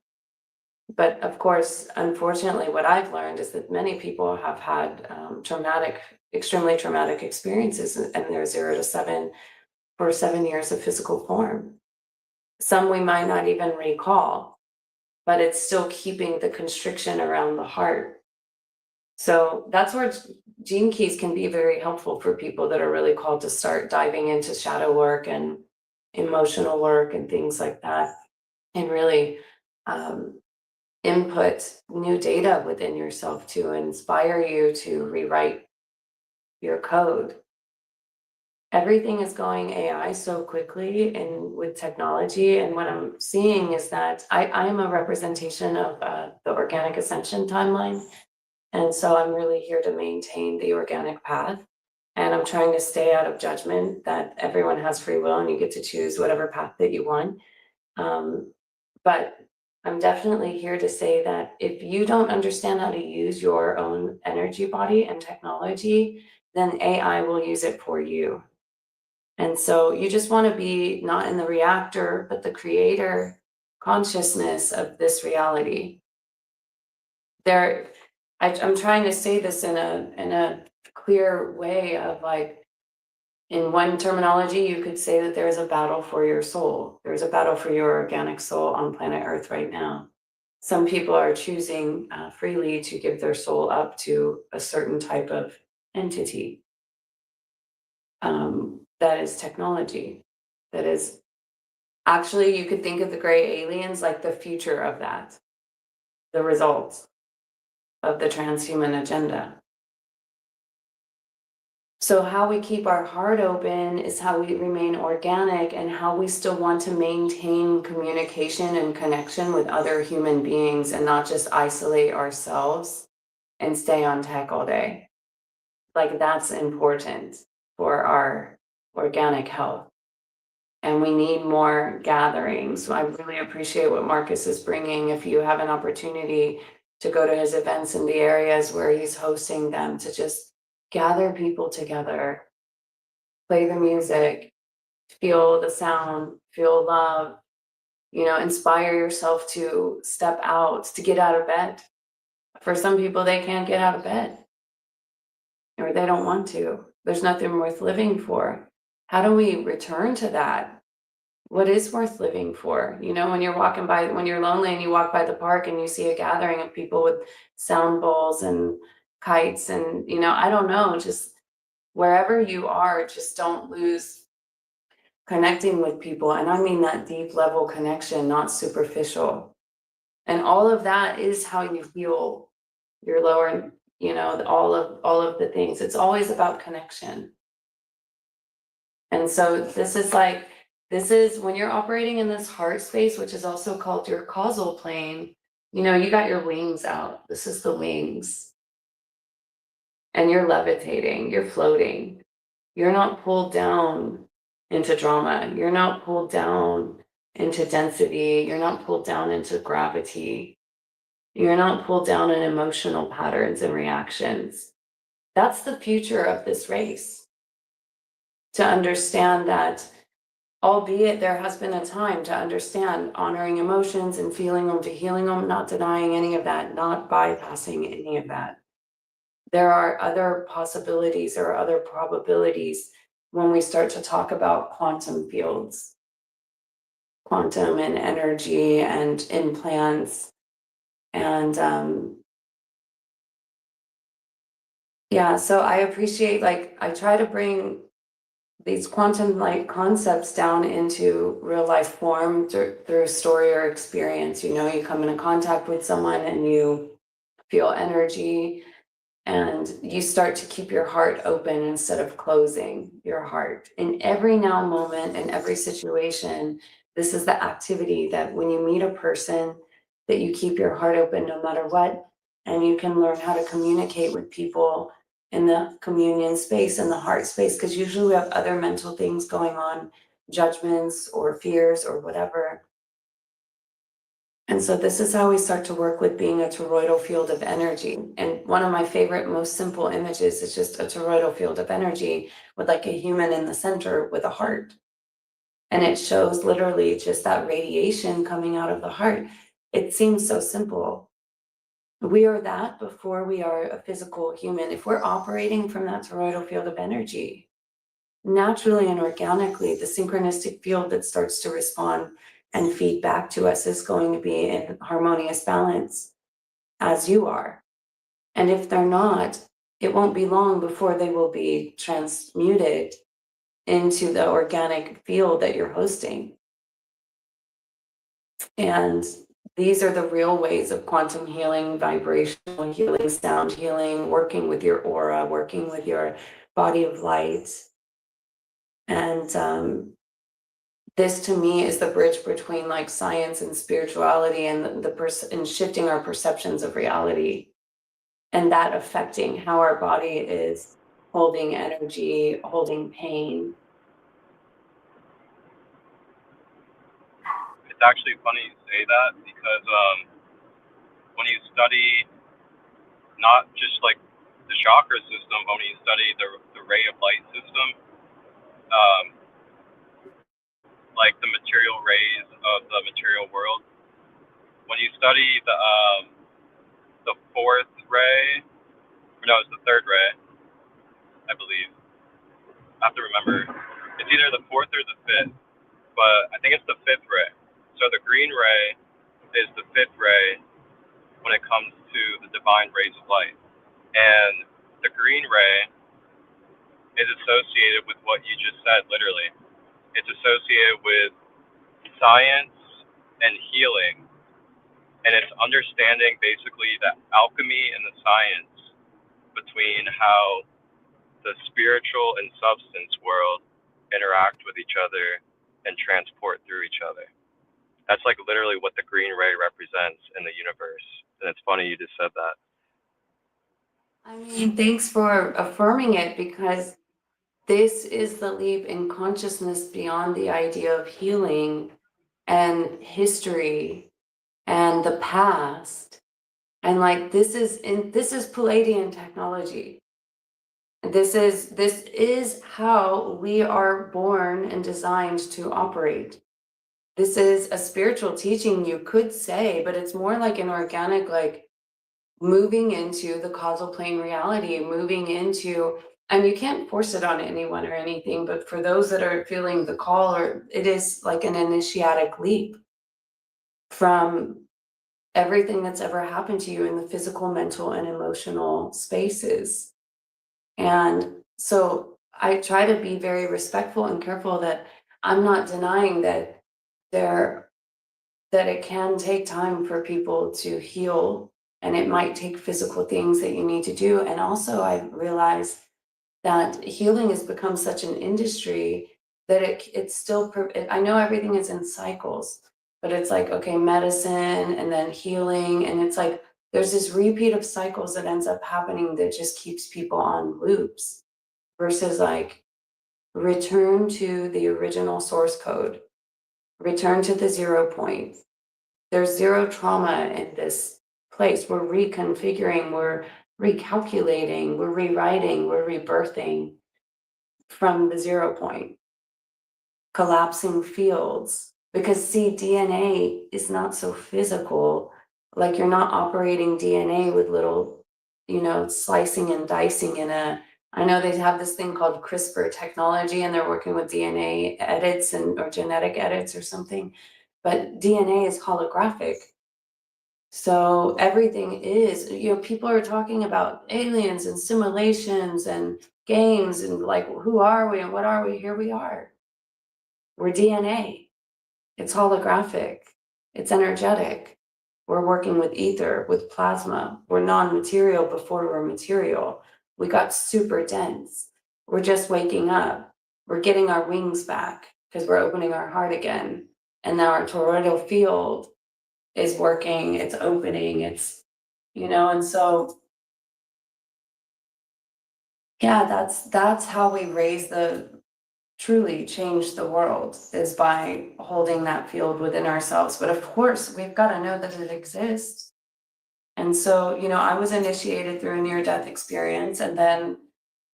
But of course, unfortunately, what I've learned is that many people have had extremely traumatic experiences in their 0 to 7 for 7 years of physical form. Some we might not even recall, but it's still keeping the constriction around the heart. So that's where gene keys can be very helpful for people that are really called to start diving into shadow work and emotional work and things like that, and really input new data within yourself to inspire you to rewrite your code. Everything is going AI so quickly and with technology. And what I'm seeing is that I am a representation of the organic ascension timeline. And so I'm really here to maintain the organic path. And I'm trying to stay out of judgment that everyone has free will and you get to choose whatever path that you want. But I'm definitely here to say that if you don't understand how to use your own energy body and technology, then AI will use it for you. And so you just want to be not in the reactor, but the creator consciousness of this reality. I'm trying to say this in a clear way of like, in one terminology, you could say that there is a battle for your soul. There's a battle for your organic soul on planet Earth right now. Some people are choosing freely to give their soul up to a certain type of entity. That is technology. That is actually, you could think of the gray aliens like the future of that, the results of the transhuman agenda. So how we keep our heart open is how we remain organic and how we still want to maintain communication and connection with other human beings and not just isolate ourselves and stay on tech all day. Like that's important for our organic health. And we need more gatherings. I really appreciate what Marcus is bringing. If you have an opportunity to go to his events in the areas where he's hosting them, to just gather people together, play the music, feel the sound, feel love, inspire yourself to step out, to get out of bed. For some people, they can't get out of bed or they don't want to. There's nothing worth living for. How do we return to that? What is worth living for? When you're walking by, when you're lonely and you walk by the park and you see a gathering of people with sound bowls and kites and, I don't know, just wherever you are, just don't lose connecting with people. And I mean that deep level connection, not superficial. And all of that is how you heal your lower, all of the things. It's always about connection. And so this is when you're operating in this heart space, which is also called your causal plane, you got your wings out. This is the wings. And you're levitating, you're floating. You're not pulled down into drama. You're not pulled down into density. You're not pulled down into gravity. You're not pulled down in emotional patterns and reactions. That's the future of this race. To understand that, albeit there has been a time to understand honoring emotions and feeling them to healing them, not denying any of that, not bypassing any of that. There are other possibilities or other probabilities when we start to talk about quantum fields, quantum and energy and implants. And so I appreciate, I try to bring these quantum light concepts down into real life form through story or experience. You come into contact with someone and you feel energy and you start to keep your heart open instead of closing your heart. In every now moment, in every situation, this is the activity that when you meet a person, that you keep your heart open no matter what, and you can learn how to communicate with people in the communion space and the heart space, because usually we have other mental things going on, judgments or fears or whatever. And so this is how we start to work with being a toroidal field of energy. And one of my favorite, most simple images is just a toroidal field of energy with like a human in the center with a heart. And it shows literally just that radiation coming out of the heart. It seems so simple. We are that before we are a physical human. If we're operating from that toroidal field of energy, naturally and organically, the synchronistic field that starts to respond and feed back to us is going to be in harmonious balance as you are. And if they're not, it won't be long before they will be transmuted into the organic field that you're hosting. And these are the real ways of quantum healing, vibrational healing, sound healing, working with your aura, working with your body of light. And this to me is the bridge between like science and spirituality, and and shifting our perceptions of reality, and that affecting how our body is holding energy, holding pain. It's actually funny you say that because when you study not just like the chakra system, but when you study the ray of light system, um, like the material rays of the material world, when you study the fourth ray, or no, it's the third ray, I believe. I have to remember. It's either the fourth or the fifth, but I think it's the fifth ray. So the green ray is the fifth ray when it comes to the divine rays of light. And the green ray is associated with what you just said, literally. It's associated with science and healing. And it's understanding basically the alchemy and the science between how the spiritual and substance world interact with each other and transport through each other. That's like literally what the green ray represents in the universe. And it's funny you just said that. I mean, thanks for affirming it, because this is the leap in consciousness beyond the idea of healing and history and the past. And like this is Palladian technology. This is how we are born and designed to operate. This is a spiritual teaching, you could say, but it's more like an organic, like moving into the causal plane reality, moving into, and you can't force it on anyone or anything, but for those that are feeling the call, or it is like an initiatic leap from everything that's ever happened to you in the physical, mental, and emotional spaces. And so I try to be very respectful and careful that I'm not denying that it can take time for people to heal, and it might take physical things that you need to do. And also I realize that healing has become such an industry that it's still, I know everything is in cycles, but it's like, okay, medicine and then healing. And it's like, there's this repeat of cycles that ends up happening that just keeps people on loops, versus like return to the original source code, return to the 0 point. There's zero trauma in this place. We're reconfiguring, we're recalculating, we're rewriting, we're rebirthing from the 0 point, collapsing fields. Because see, DNA is not so physical. Like you're not operating DNA with little, slicing and dicing I know they have this thing called CRISPR technology, and they're working with DNA edits or genetic edits or something. But DNA is holographic. So everything is, people are talking about aliens and simulations and games and like, who are we and what are we? Here we are. We're DNA. It's holographic. It's energetic. We're working with ether, with plasma. We're non-material before we're material. We got super dense. We're just waking up. We're getting our wings back because we're opening our heart again. And now our toroidal field is working, it's opening, it's, and so, yeah, that's how we truly change the world, is by holding that field within ourselves. But of course, we've got to know that it exists. And so, I was initiated through a near-death experience, and then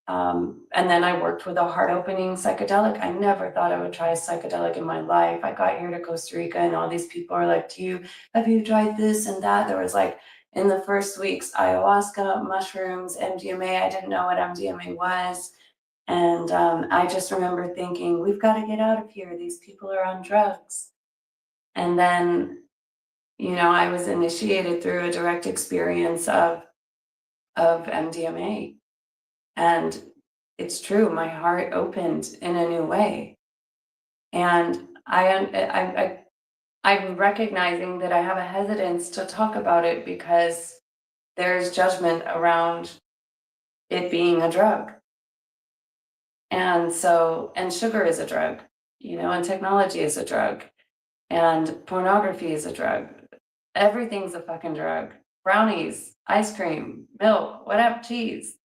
And then I worked with a heart opening psychedelic. I never thought I would try a psychedelic in my life. I got here to Costa Rica and all these people are like, have you tried this and that? There was like, in the first weeks, ayahuasca, mushrooms, MDMA. I didn't know what MDMA was. And I just remember thinking, we've got to get out of here. These people are on drugs. And then, I was initiated through a direct experience of MDMA. And it's true, my heart opened in a new way. And I'm recognizing that I have a hesitance to talk about it because there's judgment around it being a drug. And sugar is a drug, and technology is a drug, and pornography is a drug. Everything's a fucking drug. Brownies, ice cream, milk, whatever, cheese.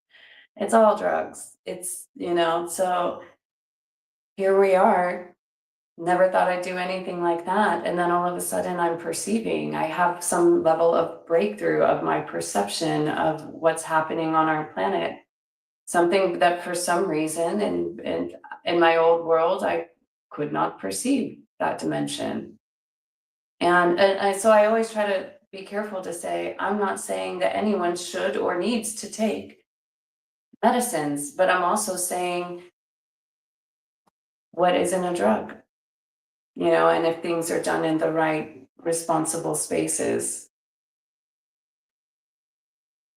It's all drugs. It's, so here we are. Never thought I'd do anything like that. And then all of a sudden I'm perceiving, I have some level of breakthrough of my perception of what's happening on our planet. Something that for some reason in my old world, I could not perceive that dimension. And so I always try to be careful to say, I'm not saying that anyone should or needs to take medicines, but I'm also saying what isn't a drug, and if things are done in the right, responsible spaces.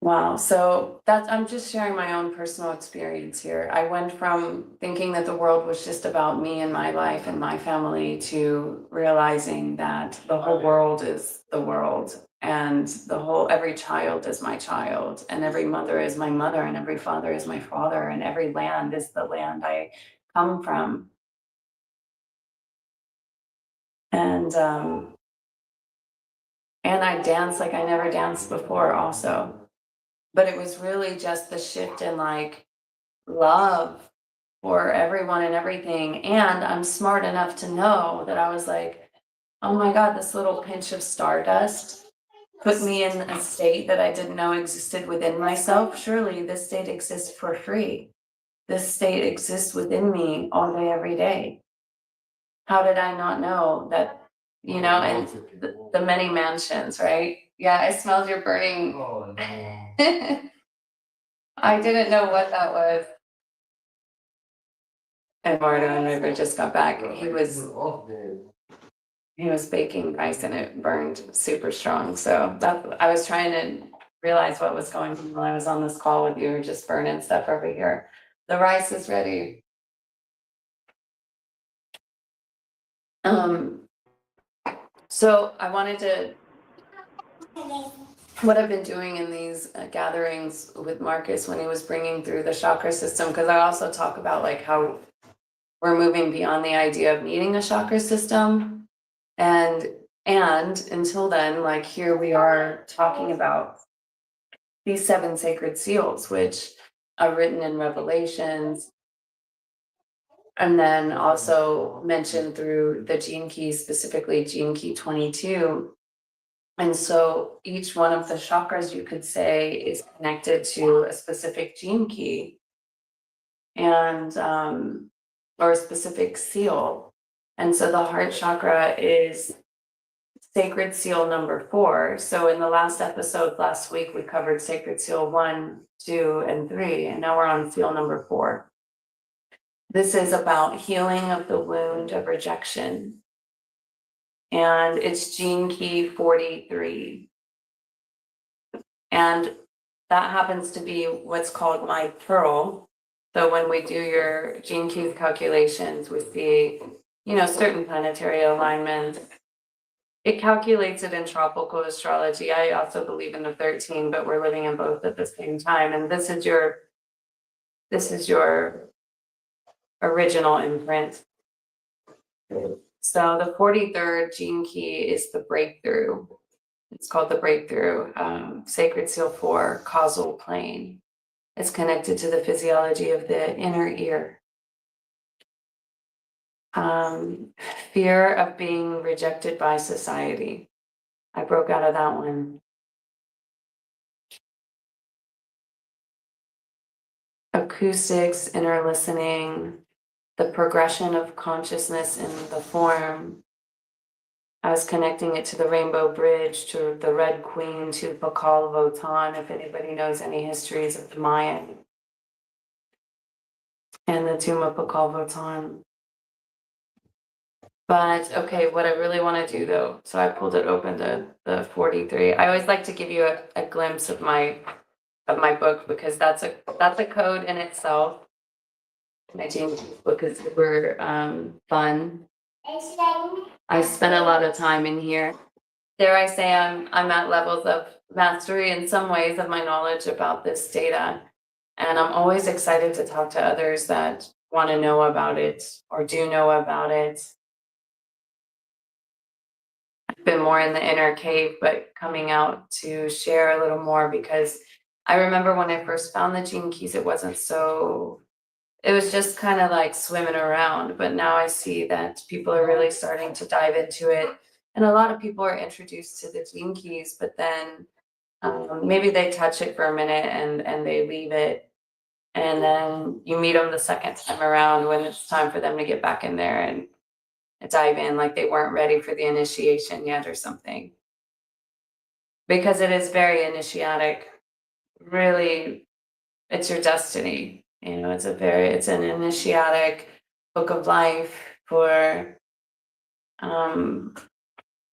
Wow. So I'm just sharing my own personal experience here. I went from thinking that the world was just about me and my life and my family to realizing that the whole world is the world, and every child is my child, and every mother is my mother, and every father is my father, and every land is the land I come from. And I dance like I never danced before also. But it was really just the shift in like love for everyone and everything. And I'm smart enough to know that I was like, oh my God, this little pinch of stardust put me in a state that I didn't know existed within myself. Surely this state exists for free. This state exists within me all day, every day. How did I not know that, and the many mansions, right? Yeah, I smelled your burning. Oh, no. I didn't know what that was. Eduardo and River just got back. He was baking rice and it burned super strong. So I was trying to realize what was going on while I was on this call with you, just burning stuff over here. The rice is ready. So I wanted to, what I've been doing in these gatherings with Marcus when he was bringing through the chakra system, because I also talk about like how we're moving beyond the idea of needing a chakra system. And until then, like here we are talking about these 7 sacred seals, which are written in Revelations, and then also mentioned through the gene keys, specifically gene key 22. And so each one of the chakras, you could say, is connected to a specific gene key and or a specific seal. And so the heart chakra is sacred seal number 4. So in the last episode last week, we covered sacred seal 1, 2, and 3, and now we're on seal number 4. This is about healing of the wound of rejection. And it's gene key 43. And that happens to be what's called my pearl. So when we do your gene key calculations with the, certain planetary alignments, it calculates it in tropical astrology. I also believe in the 13, but we're living in both at the same time. And this is your original imprint. So the 43rd gene key is the breakthrough. It's called the breakthrough, sacred seal 4, causal plane. It's connected to the physiology of the inner ear. Fear of being rejected by society. I broke out of that one. acoustics, inner listening, the progression of consciousness in the form. I was connecting it to the Rainbow Bridge, to the Red Queen, to Pakal Votan, if anybody knows any histories of the Mayan, and the tomb of Pakal Votan. But okay, what I really want to do though, so I pulled it open to the 43. I always like to give you a glimpse of my book, because that's a code in itself. My James book is super fun. I spent a lot of time in here. Dare I say I'm at levels of mastery in some ways of my knowledge about this data. And I'm always excited to talk to others that want to know about it or do know about it. I've been more in the inner cave, but coming out to share a little more, because I remember when I first found the Gene Keys, it wasn't so, it was just kind of like swimming around. But now I see that people are really starting to dive into it. And a lot of people are introduced to the Gene Keys, but then maybe they touch it for a minute and they leave it. And then you meet them the second time around when it's time for them to get back in there and dive in, like they weren't ready for the initiation yet or something. Because it is very initiatic. Really, it's your destiny. You know, it's an initiatic book of life for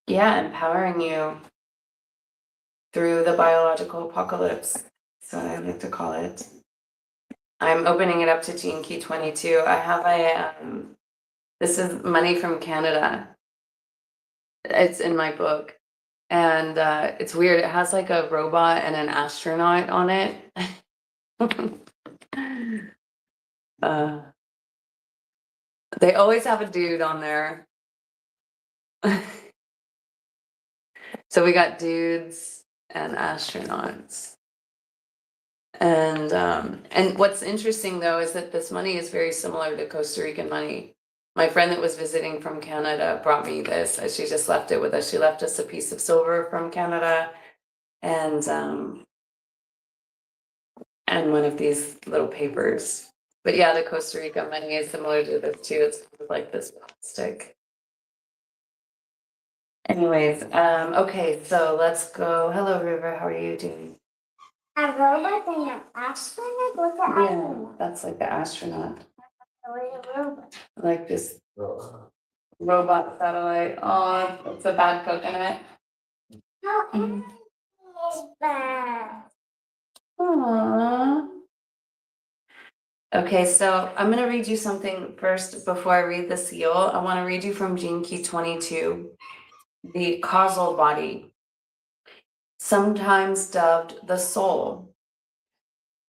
empowering you through the biological apocalypse. That's what I like to call it. I'm opening it up to Gene Key 22. I have this is money from Canada. It's in my book. And it's weird. It has like a robot and an astronaut on it. They always have a dude on there. So we got dudes and astronauts. And what's interesting though is that this money is very similar to Costa Rican money. My friend that was visiting from Canada brought me this. She just left it with us. She left us a piece of silver from Canada and one of these little papers. But yeah, the Costa Rica money is similar to this too. It's like this plastic. Anyways, okay, so let's go. Hello, River. How are you doing? A robot and an astronaut? What's an astronaut? That's like the astronaut. What is a robot? Like this robot satellite. Oh, it's a bad coconut. How is that? Aww. Okay, so I'm going to read you something first before I read the seal. I want to read you from Gene Key 22, the causal body, sometimes dubbed the soul.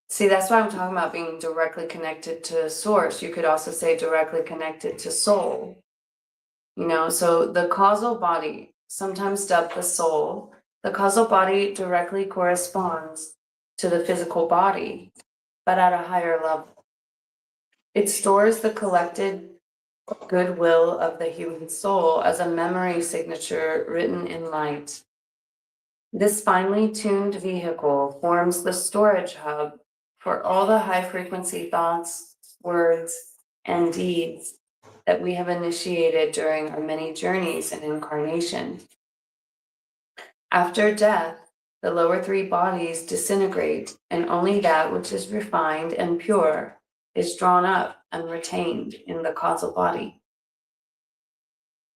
See, that's why I'm talking about being directly connected to source. You could also say directly connected to soul. You know, so the causal body, sometimes dubbed the soul, the causal body directly corresponds to the physical body, but at a higher level. It stores the collected goodwill of the human soul as a memory signature written in light. This finely tuned vehicle forms the storage hub for all the high frequency thoughts, words, and deeds that we have initiated during our many journeys in incarnation. After death, the lower three bodies disintegrate, and only that which is refined and pure is drawn up and retained in the causal body.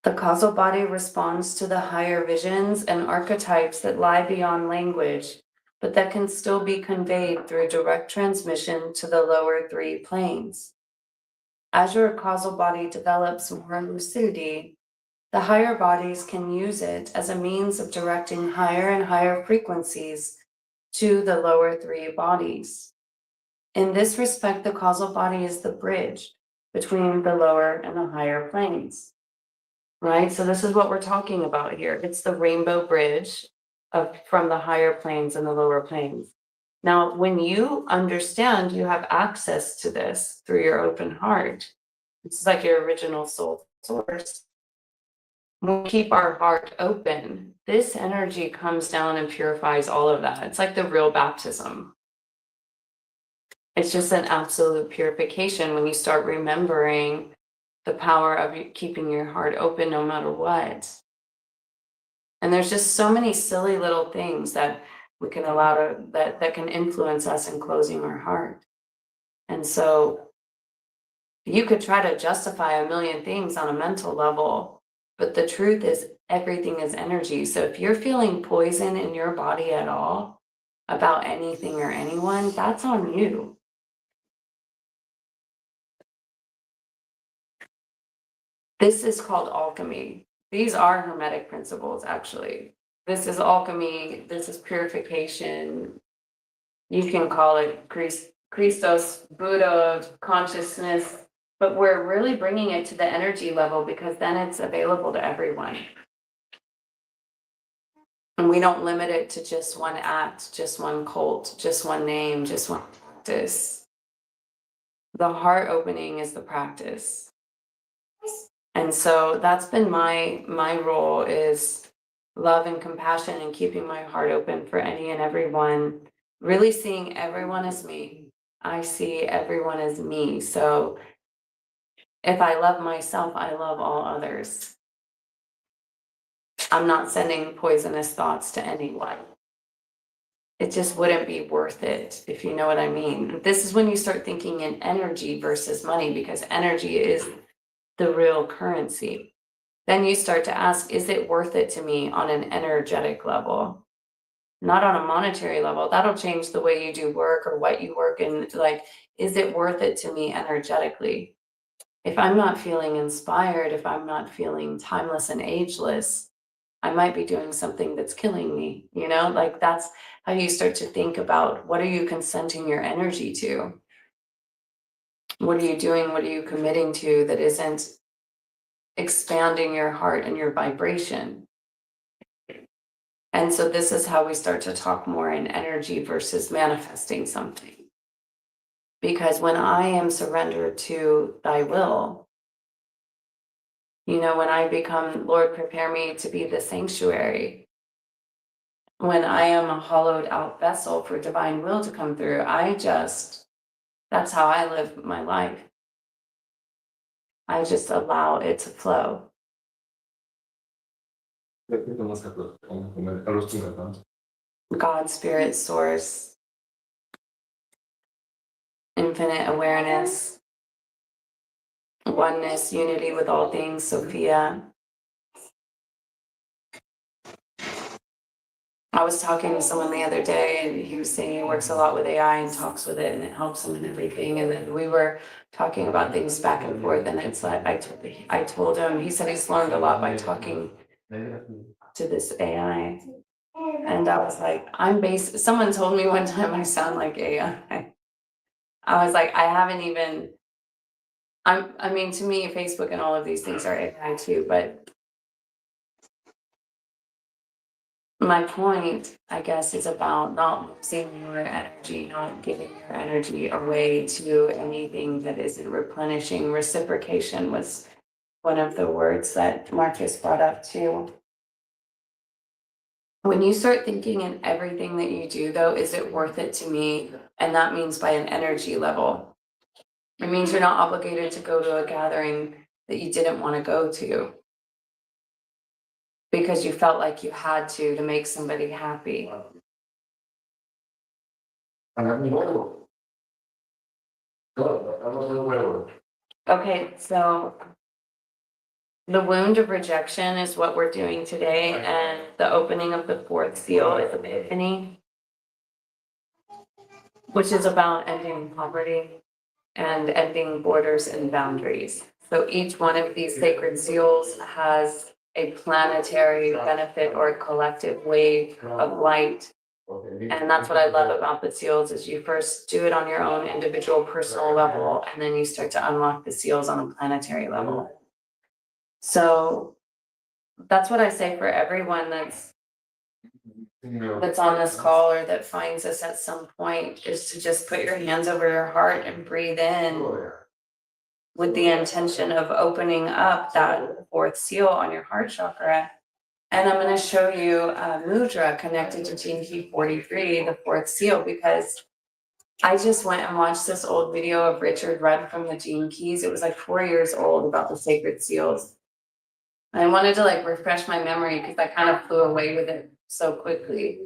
The causal body responds to the higher visions and archetypes that lie beyond language, but that can still be conveyed through direct transmission to the lower three planes. As your causal body develops more lucidity, the higher bodies can use it as a means of directing higher and higher frequencies to the lower three bodies. In this respect, the causal body is the bridge between the lower and the higher planes, right? So this is what we're talking about here. It's the rainbow bridge from the higher planes and the lower planes. Now, when you understand you have access to this through your open heart, it's like your original soul source. When we keep our heart open, this energy comes down and purifies all of that. It's like the real baptism. It's just an absolute purification when you start remembering the power of keeping your heart open no matter what. And there's just so many silly little things that we can allow that can influence us in closing our heart. And so you could try to justify a million things on a mental level, but the truth is everything is energy. So if you're feeling poison in your body at all about anything or anyone, that's on you. This is called alchemy. These are Hermetic principles, actually. This is alchemy. This is purification. You can call it Christos, Buddha of consciousness, but we're really bringing it to the energy level because then it's available to everyone. And we don't limit it to just one act, just one cult, just one name, just one practice. The heart opening is the practice. And so that's been my role, is love and compassion and keeping my heart open for any and everyone, really seeing everyone as me. I see everyone as me. So if I love myself, I love all others. I'm not sending poisonous thoughts to anyone. It just wouldn't be worth it, if you know what I mean. This is when you start thinking in energy versus money, because energy is the real currency. Then you start to ask, is it worth it to me on an energetic level? Not on a monetary level. That'll change the way you do work or what you work in. Like, is it worth it to me energetically? If I'm not feeling inspired, if I'm not feeling timeless and ageless, I might be doing something that's killing me, you know? Like, that's how you start to think about, what are you consenting your energy to? What are you doing? What are you committing to that isn't expanding your heart and your vibration? And so this is how we start to talk more in energy versus manifesting something. Because when I am surrendered to thy will, you know, when I become, Lord, prepare me to be the sanctuary, when I am a hollowed out vessel for divine will to come through, that's how I live my life. I just allow it to flow. God, spirit, source, infinite awareness, oneness, unity with all things, Sophia. I was talking to someone the other day and he was saying he works a lot with AI and talks with it and it helps him and everything. And then we were talking about things back and forth, and it's like I told him, he said he's learned a lot by talking to this AI. And I was like, someone told me one time I sound like AI. I was like, I mean, to me, Facebook and all of these things are AI too, but my point, I guess, is about not losing your energy, not giving your energy away to anything that isn't replenishing. Reciprocation was one of the words that Marcus brought up too. When you start thinking in everything that you do, though, is it worth it to me? And that means by an energy level. It means you're not obligated to go to a gathering that you didn't want to go to because you felt like you had to make somebody happy. Okay, so the wound of rejection is what we're doing today, and the opening of the fourth seal is Epiphany, which is about ending poverty and ending borders and boundaries. So each one of these sacred seals has a planetary benefit or a collective wave of light. And that's what I love about the seals, is you first do it on your own individual personal level, and then you start to unlock the seals on a planetary level. So that's what I say for everyone that's on this call or that finds us at some point, is to just put your hands over your heart and breathe in with the intention of opening up that fourth seal on your heart chakra. And I'm going to show you a mudra connected to Gene Key 43, the fourth seal, because I just went and watched this old video of Richard Rudd from the Gene Keys. It was like 4 years old, about the sacred seals. And I wanted to like refresh my memory because I kind of flew away with it so quickly,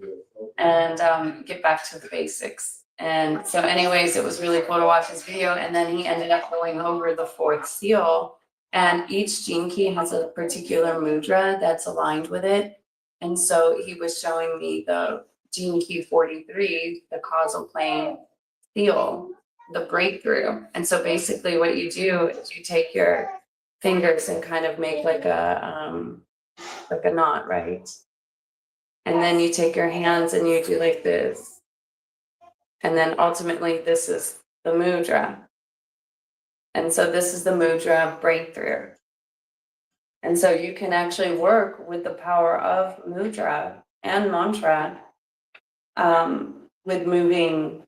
and get back to the basics. And so anyways, it was really cool to watch this video. And then he ended up going over the fourth seal, and each gene key has a particular mudra that's aligned with it. And so he was showing me the gene key 43, the causal plane seal, the breakthrough. And so basically what you do is you take your fingers and kind of make like a knot, right? And then you take your hands and you do like this. And then ultimately this is the mudra. And so this is the mudra breakthrough. And so you can actually work with the power of mudra and mantra, with moving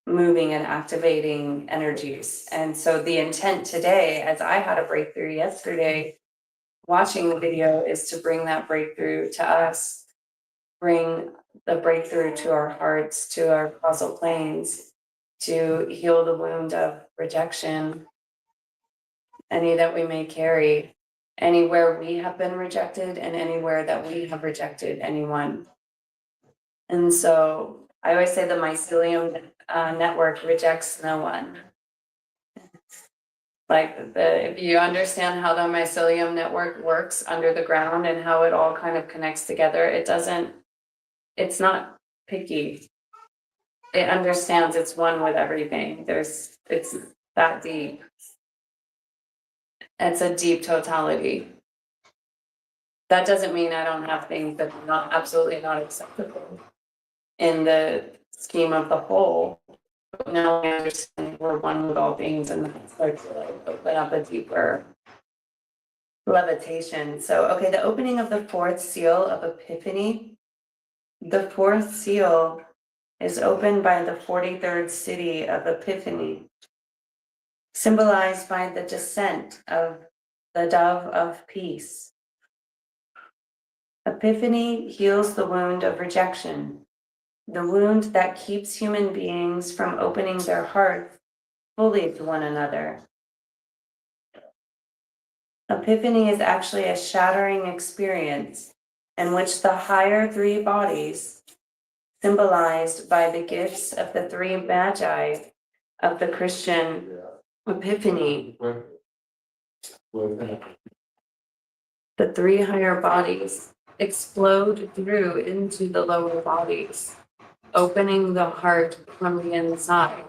and activating energies. And so the intent today, as I had a breakthrough yesterday, watching the video, is to bring that breakthrough to us, bring the breakthrough to our hearts, to our causal planes, to heal the wound of rejection, any that we may carry, anywhere we have been rejected and anywhere that we have rejected anyone. And so I always say the mycelium network rejects no one. Like if you understand how the mycelium network works under the ground and how it all kind of connects together, it's not picky. It understands it's one with everything. It's that deep. It's a deep totality. That doesn't mean I don't have things that are not absolutely not acceptable in the scheme of the whole. But now I understand we're one with all things, and that starts to like open up a deeper levitation. So, okay, the opening of the fourth seal of Epiphany. The fourth seal is opened by the 43rd city of Epiphany, symbolized by the descent of the dove of peace. Epiphany heals the wound of rejection, the wound that keeps human beings from opening their hearts fully to one another. Epiphany is actually a shattering experience in which the higher three bodies, symbolized by the gifts of the three magi of the Christian Epiphany, the three higher bodies explode through into the lower bodies, opening the heart from the inside.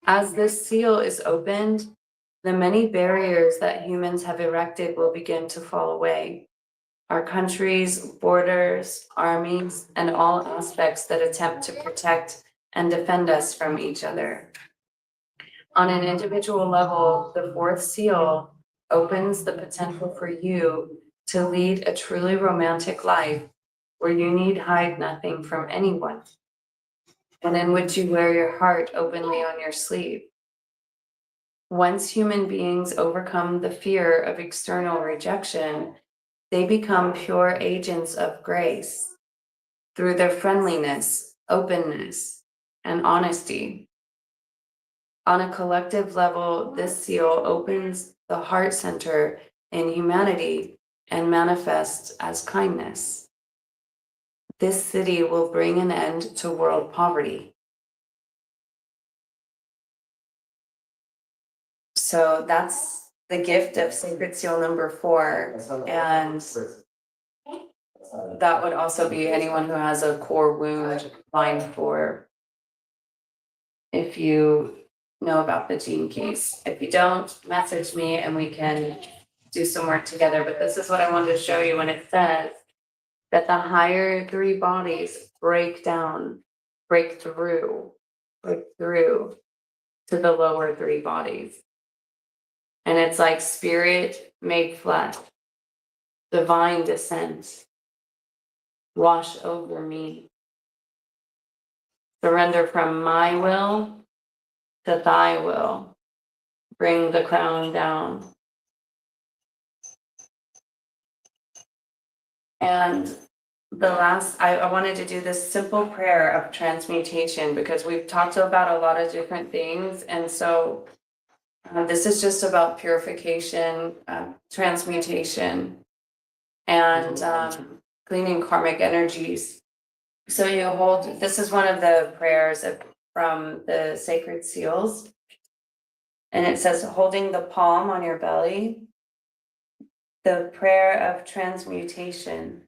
As this seal is opened, the many barriers that humans have erected will begin to fall away. Our countries, borders, armies, and all aspects that attempt to protect and defend us from each other. On an individual level, the fourth seal opens the potential for you to lead a truly romantic life where you need hide nothing from anyone, and in which you wear your heart openly on your sleeve. Once human beings overcome the fear of external rejection, they become pure agents of grace through their friendliness, openness, and honesty. On a collective level, this seal opens the heart center in humanity and manifests as kindness. This city will bring an end to world poverty. So that's the gift of Sacred Seal number 4. And that would also be anyone who has a core wound, line 4, if you know about the gene keys. If you don't, message me and we can do some work together. But this is what I wanted to show you when it says that the higher three bodies break through to the lower three bodies. And it's like spirit made flesh, divine descent, wash over me. Surrender from my will to thy will. Bring the crown down. And I wanted to do this simple prayer of transmutation because we've talked about a lot of different things. And so this is just about purification, transmutation, and cleaning karmic energies. So you hold, this is one of the prayers from the sacred seals. And it says, holding the palm on your belly, the prayer of transmutation.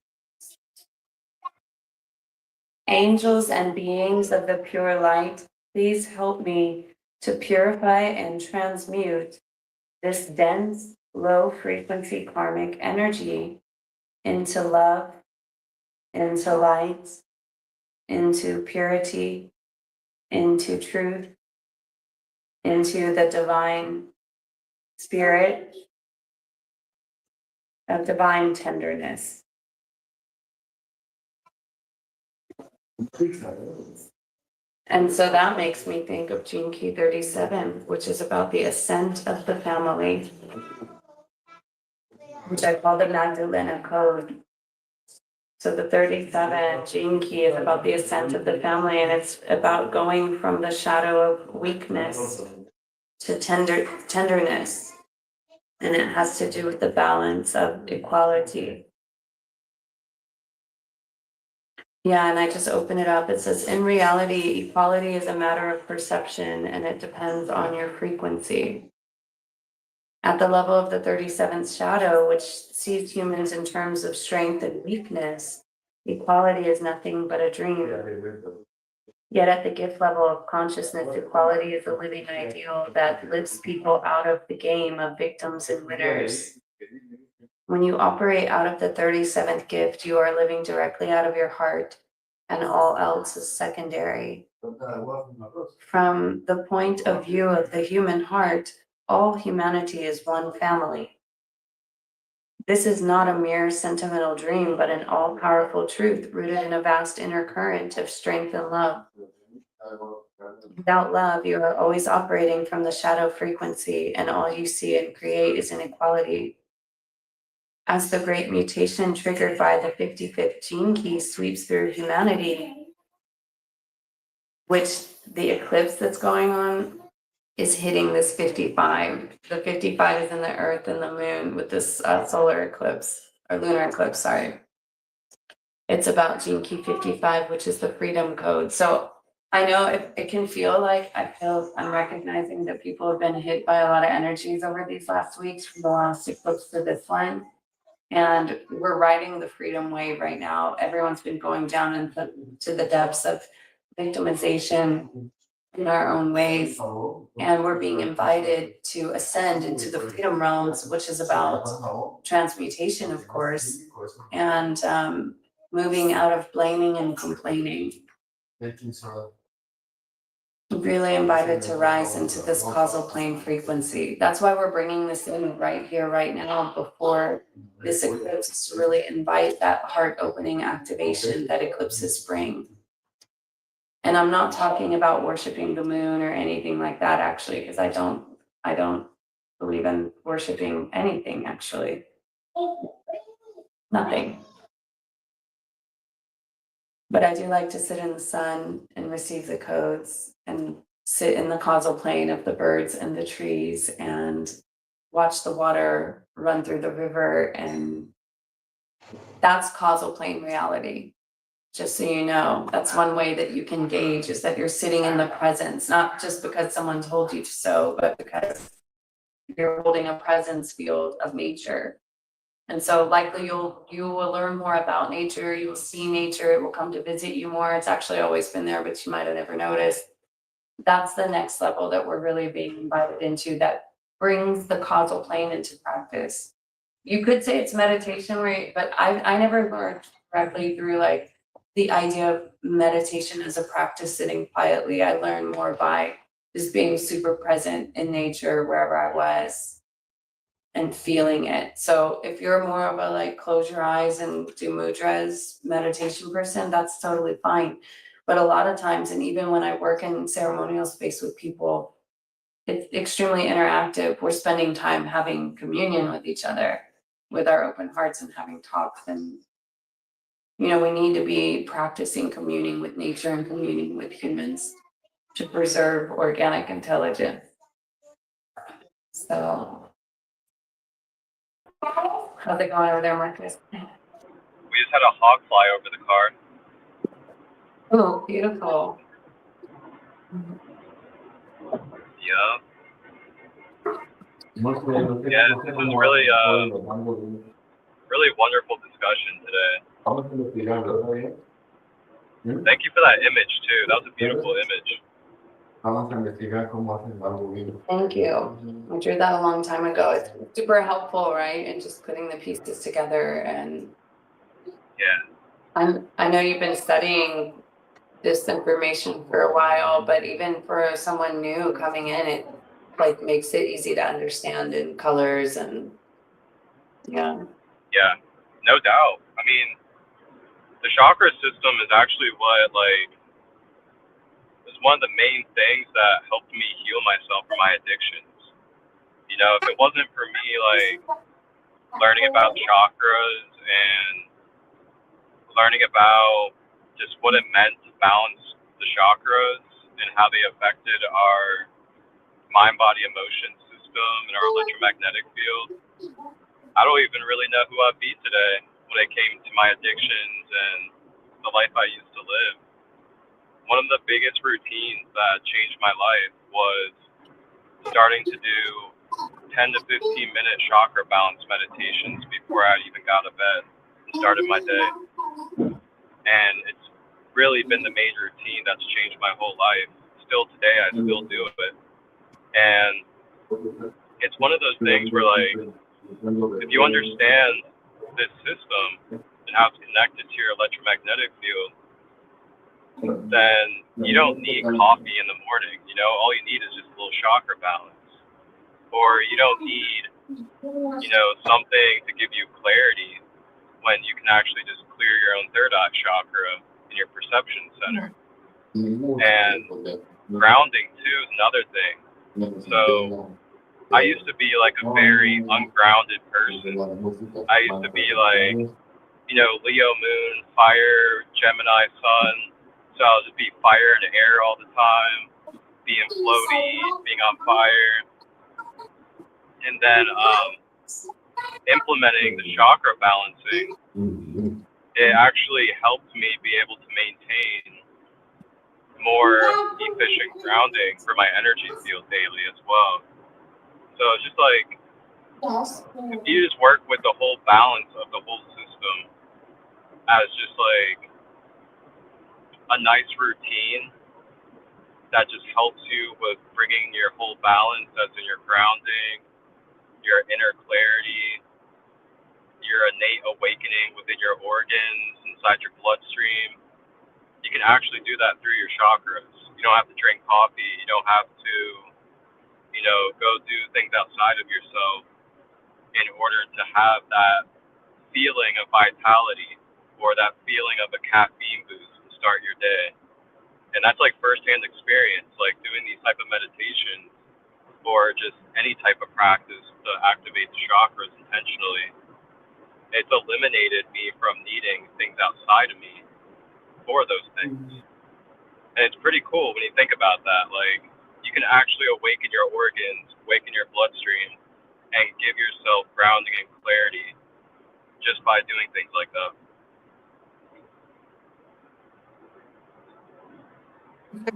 Angels and beings of the pure light, please help me to purify and transmute this dense, low frequency karmic energy into love, into light, into purity, into truth, into the divine spirit of divine tenderness. And so that makes me think of Gene Key 37, which is about the ascent of the family, which I call the Magdalena Code. So the 37 Gene Key is about the ascent of the family, and it's about going from the shadow of weakness to tenderness. And it has to do with the balance of equality. Yeah, and I just open it up. It says, in reality, equality is a matter of perception and it depends on your frequency. At the level of the 37th shadow, which sees humans in terms of strength and weakness, equality is nothing but a dream. Yet at the gift level of consciousness, equality is a living ideal that lifts people out of the game of victims and winners. When you operate out of the 37th gift, you are living directly out of your heart, and all else is secondary. From the point of view of the human heart, all humanity is one family. This is not a mere sentimental dream, but an all-powerful truth rooted in a vast inner current of strength and love. Without love, you are always operating from the shadow frequency, and all you see and create is inequality. As the great mutation triggered by the 55th gene key sweeps through humanity, which the eclipse that's going on is hitting this 55. The 55 is in the earth and the moon with this solar eclipse, or lunar eclipse, sorry. It's about gene key 55, which is the freedom code. So I know it can feel like I'm recognizing that people have been hit by a lot of energies over these last weeks, from the last eclipse to this one. And we're riding the freedom wave right now. Everyone's been going down into the depths of victimization in our own ways. And we're being invited to ascend into the freedom realms, which is about transmutation, of course, and moving out of blaming and complaining. Really invited to rise into this causal plane frequency. That's why we're bringing this in right here, right now, before this eclipse, to really invite that heart opening activation that eclipses bring. And I'm not talking about worshiping the moon or anything like that, actually, because I don't believe in worshiping anything, actually. Nothing. But I do like to sit in the sun and receive the codes and sit in the causal plane of the birds and the trees and watch the water run through the river. And that's causal plane reality. Just so you know, that's one way that you can gauge, is that you're sitting in the presence, not just because someone told you so, but because you're holding a presence field of nature. And so likely you will learn more about nature, you will see nature, it will come to visit you more. It's actually always been there, but you might have never noticed. That's the next level that we're really being invited into, that brings the causal plane into practice. You could say it's meditation, right? But I never learned correctly through like the idea of meditation as a practice sitting quietly. I learned more by just being super present in nature wherever I was and feeling it. So if you're more of a like close your eyes and do mudras meditation person, that's totally fine. But a lot of times, and even when I work in ceremonial space with people, it's extremely interactive. We're spending time having communion with each other, with our open hearts, and having talks and we need to be practicing communing with nature and communing with humans to preserve organic intelligence. So, how's it going over there, Marcus? We just had a hawk fly over the car. Oh, beautiful. Yeah. Yeah, this is really really wonderful discussion today. Thank you for that image too. That was a beautiful image. Thank you. I drew that a long time ago. It's super helpful, right? And just putting the pieces together. And Yeah. I know you've been studying this information for a while, but even for someone new coming in, it like makes it easy to understand in colors and yeah. Yeah. No doubt. I mean, the chakra system is actually what is one of the main things that helped me heal myself from my addictions. If it wasn't for me learning about chakras and learning about just what it meant to balance the chakras and how they affected our mind, body, emotion system and our electromagnetic field, I don't even really know who I'd be today when it came to my addictions and the life I used to live. One of the biggest routines that changed my life was starting to do 10 to 15 minute chakra balance meditations before I even got out of bed and started my day. And it's really been the main routine that's changed my whole life. Still today, I still do it. And it's one of those things where, if you understand this system and how it's connected to your electromagnetic field, then you don't need coffee in the morning. All you need is just a little chakra balance. Or you don't need, something to give you clarity when you can actually just clear your own third eye chakra in your perception center. And grounding too is another thing. So I used to be like a very ungrounded person. I used to be like, Leo moon, fire, Gemini sun. So I'll just be fire in the air all the time, being floaty, being on fire. And then implementing the chakra balancing, it actually helped me be able to maintain more efficient grounding for my energy field daily as well. So it's just if you just work with the whole balance of the whole system as just a nice routine that just helps you with bringing your whole balance, as in your grounding, your inner clarity, your innate awakening within your organs, inside your bloodstream. You can actually do that through your chakras. You don't have to drink coffee. You don't have to, go do things outside of yourself in order to have that feeling of vitality or that feeling of a caffeine boost to start your day. And that's firsthand experience, doing these type of meditations or just any type of practice to activate the chakras intentionally. It's eliminated me from needing things outside of me for those things. And it's pretty cool when you think about that. You can actually awaken your organs, awaken your bloodstream, and give yourself grounding and clarity just by doing things like that.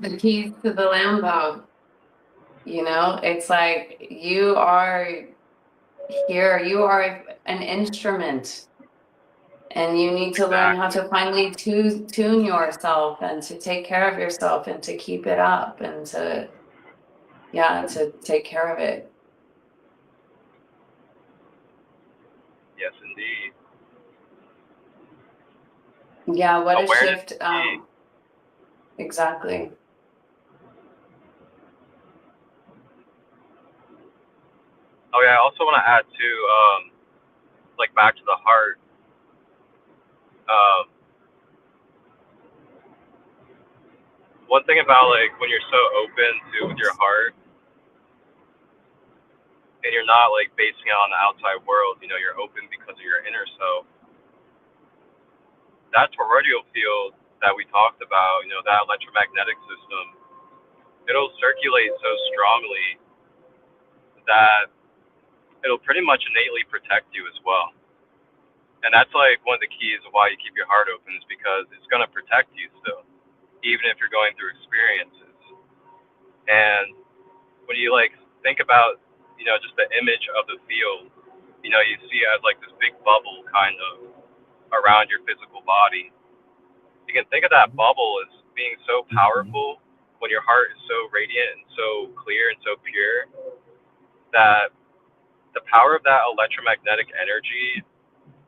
The keys to the Lambo. It's you are here, you are an instrument. And you need to learn how to finally tune yourself and to take care of yourself and to keep it up and to take care of it. Yes, indeed. Yeah, what Awareness a shift. Exactly. Oh yeah, I also want to add too, back to the heart. One thing about when you're so open to with your heart, and you're not basing it on the outside world, you're open because of your inner self. that toroidal field that we talked about, that electromagnetic system, it'll circulate so strongly that it'll pretty much innately protect you as well. And that's like one of the keys of why you keep your heart open, is because it's going to protect you still, even if you're going through experiences. And when you like think about, just the image of the field, you see it as like this big bubble kind of around your physical body. You can think of that bubble as being so powerful when your heart is so radiant and so clear and so pure, that the power of that electromagnetic energy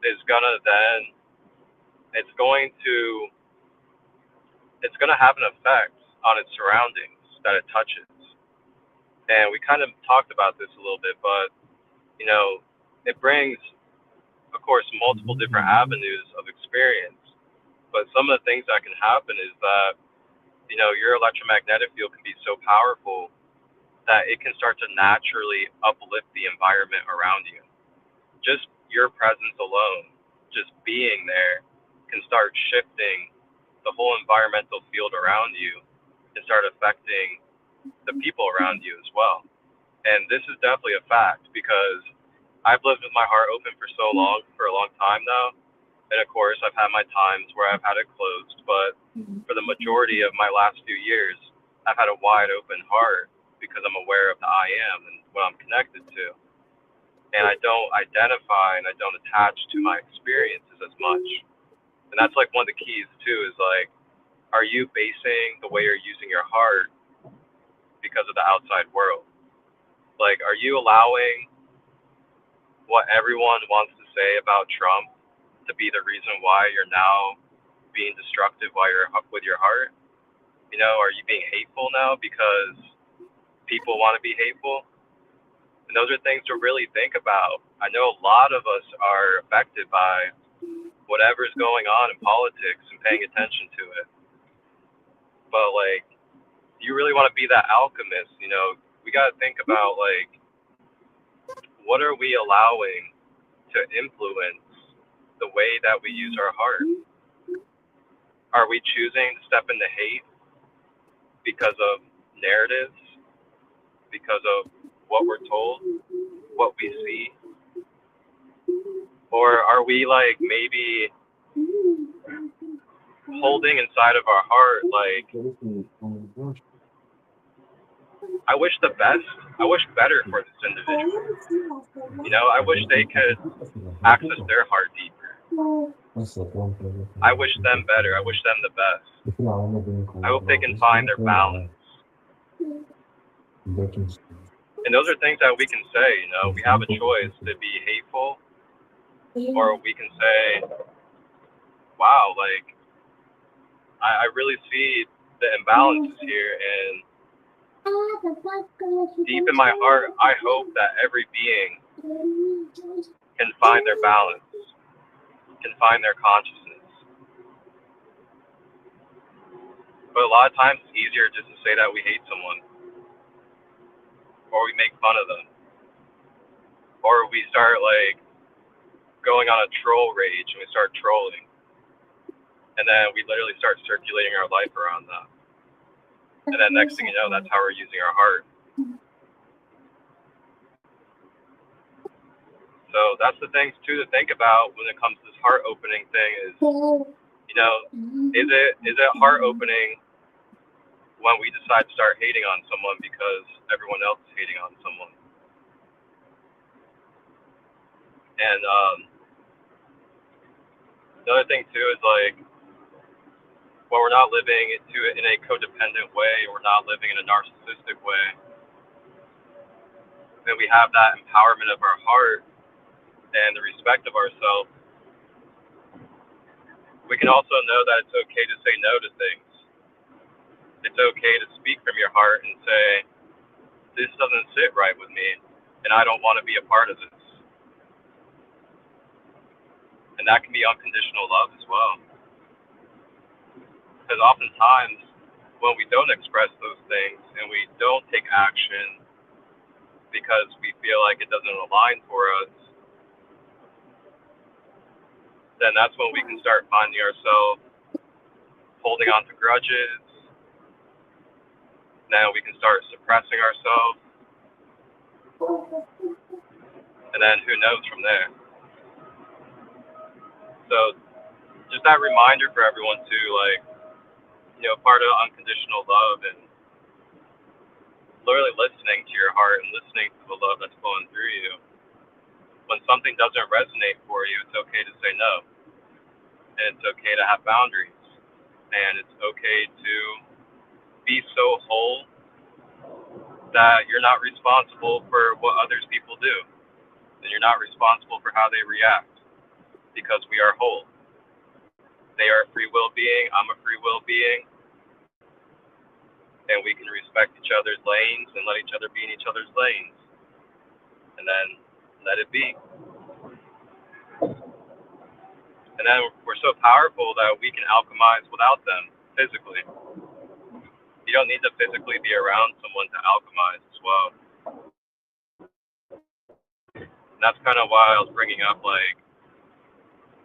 is gonna then, it's going to have an effect on its surroundings that it touches. And we kind of talked about this a little bit, but it brings, of course, multiple different avenues of experience. But some of the things that can happen is that your electromagnetic field can be so powerful that it can start to naturally uplift the environment around you. Just your presence alone, just being there, can start shifting the whole environmental field around you and start affecting the people around you as well. And this is definitely a fact, because I've lived with my heart open for a long time now. And of course, I've had my times where I've had it closed, but for the majority of my last few years, I've had a wide open heart, because I'm aware of the I am and what I'm connected to. And I don't identify and I don't attach to my experiences as much. And that's like one of the keys too, is like, are you basing the way you're using your heart because of the outside world? Like, are you allowing what everyone wants to say about Trump to be the reason why you're now being destructive while you're with your heart? Are you being hateful now because people want to be hateful? And those are things to really think about. I know a lot of us are affected by whatever's going on in politics and paying attention to it. But like, you really want to be that alchemist, we got to think about like, what are we allowing to influence the way that we use our heart? Are we choosing to step into hate because of narratives, because of what we're told, what we see? Or are we like maybe holding inside of our heart like, I wish the best, I wish better for this individual. I wish they could access their heart deeper. I wish them better. I wish them the best. I hope they can find their balance. And those are things that we can say, we have a choice to be hateful, or we can say, wow, like, I really see the imbalances here, and deep in my heart, I hope that every being can find their balance, can find their consciousness. But a lot of times it's easier just to say that we hate someone, or we make fun of them, or we start like going on a troll rage and we start trolling, and then we literally start circulating our life around that. And then next thing you know, that's how we're using our heart. So that's the things too to think about when it comes to this heart opening thing is, is it heart opening when we decide to start hating on someone because everyone else is hating on someone? And another thing too is like, when we're not living in a codependent way, we're not living in a narcissistic way, then we have that empowerment of our heart and the respect of ourselves. We can also know that it's okay to say no to things. It's okay to speak from your heart and say, this doesn't sit right with me, and I don't want to be a part of this. And that can be unconditional love as well. Because oftentimes, when we don't express those things and we don't take action because we feel like it doesn't align for us, then that's when we can start finding ourselves holding on to grudges. Now we can start suppressing ourselves, and then who knows from there. So just that reminder for everyone too, like, part of unconditional love and literally listening to your heart and listening to the love that's flowing through you. When something doesn't resonate for you, it's okay to say no. And it's okay to have boundaries. And it's okay to be so whole that you're not responsible for what others people do. And you're not responsible for how they react, because we are whole. They are a free will being, I'm a free will being, and we can respect each other's lanes and let each other be in each other's lanes, and then let it be. And then we're so powerful that we can alchemize without them physically. You don't need to physically be around someone to alchemize as well. And that's kind of why I was bringing up, like,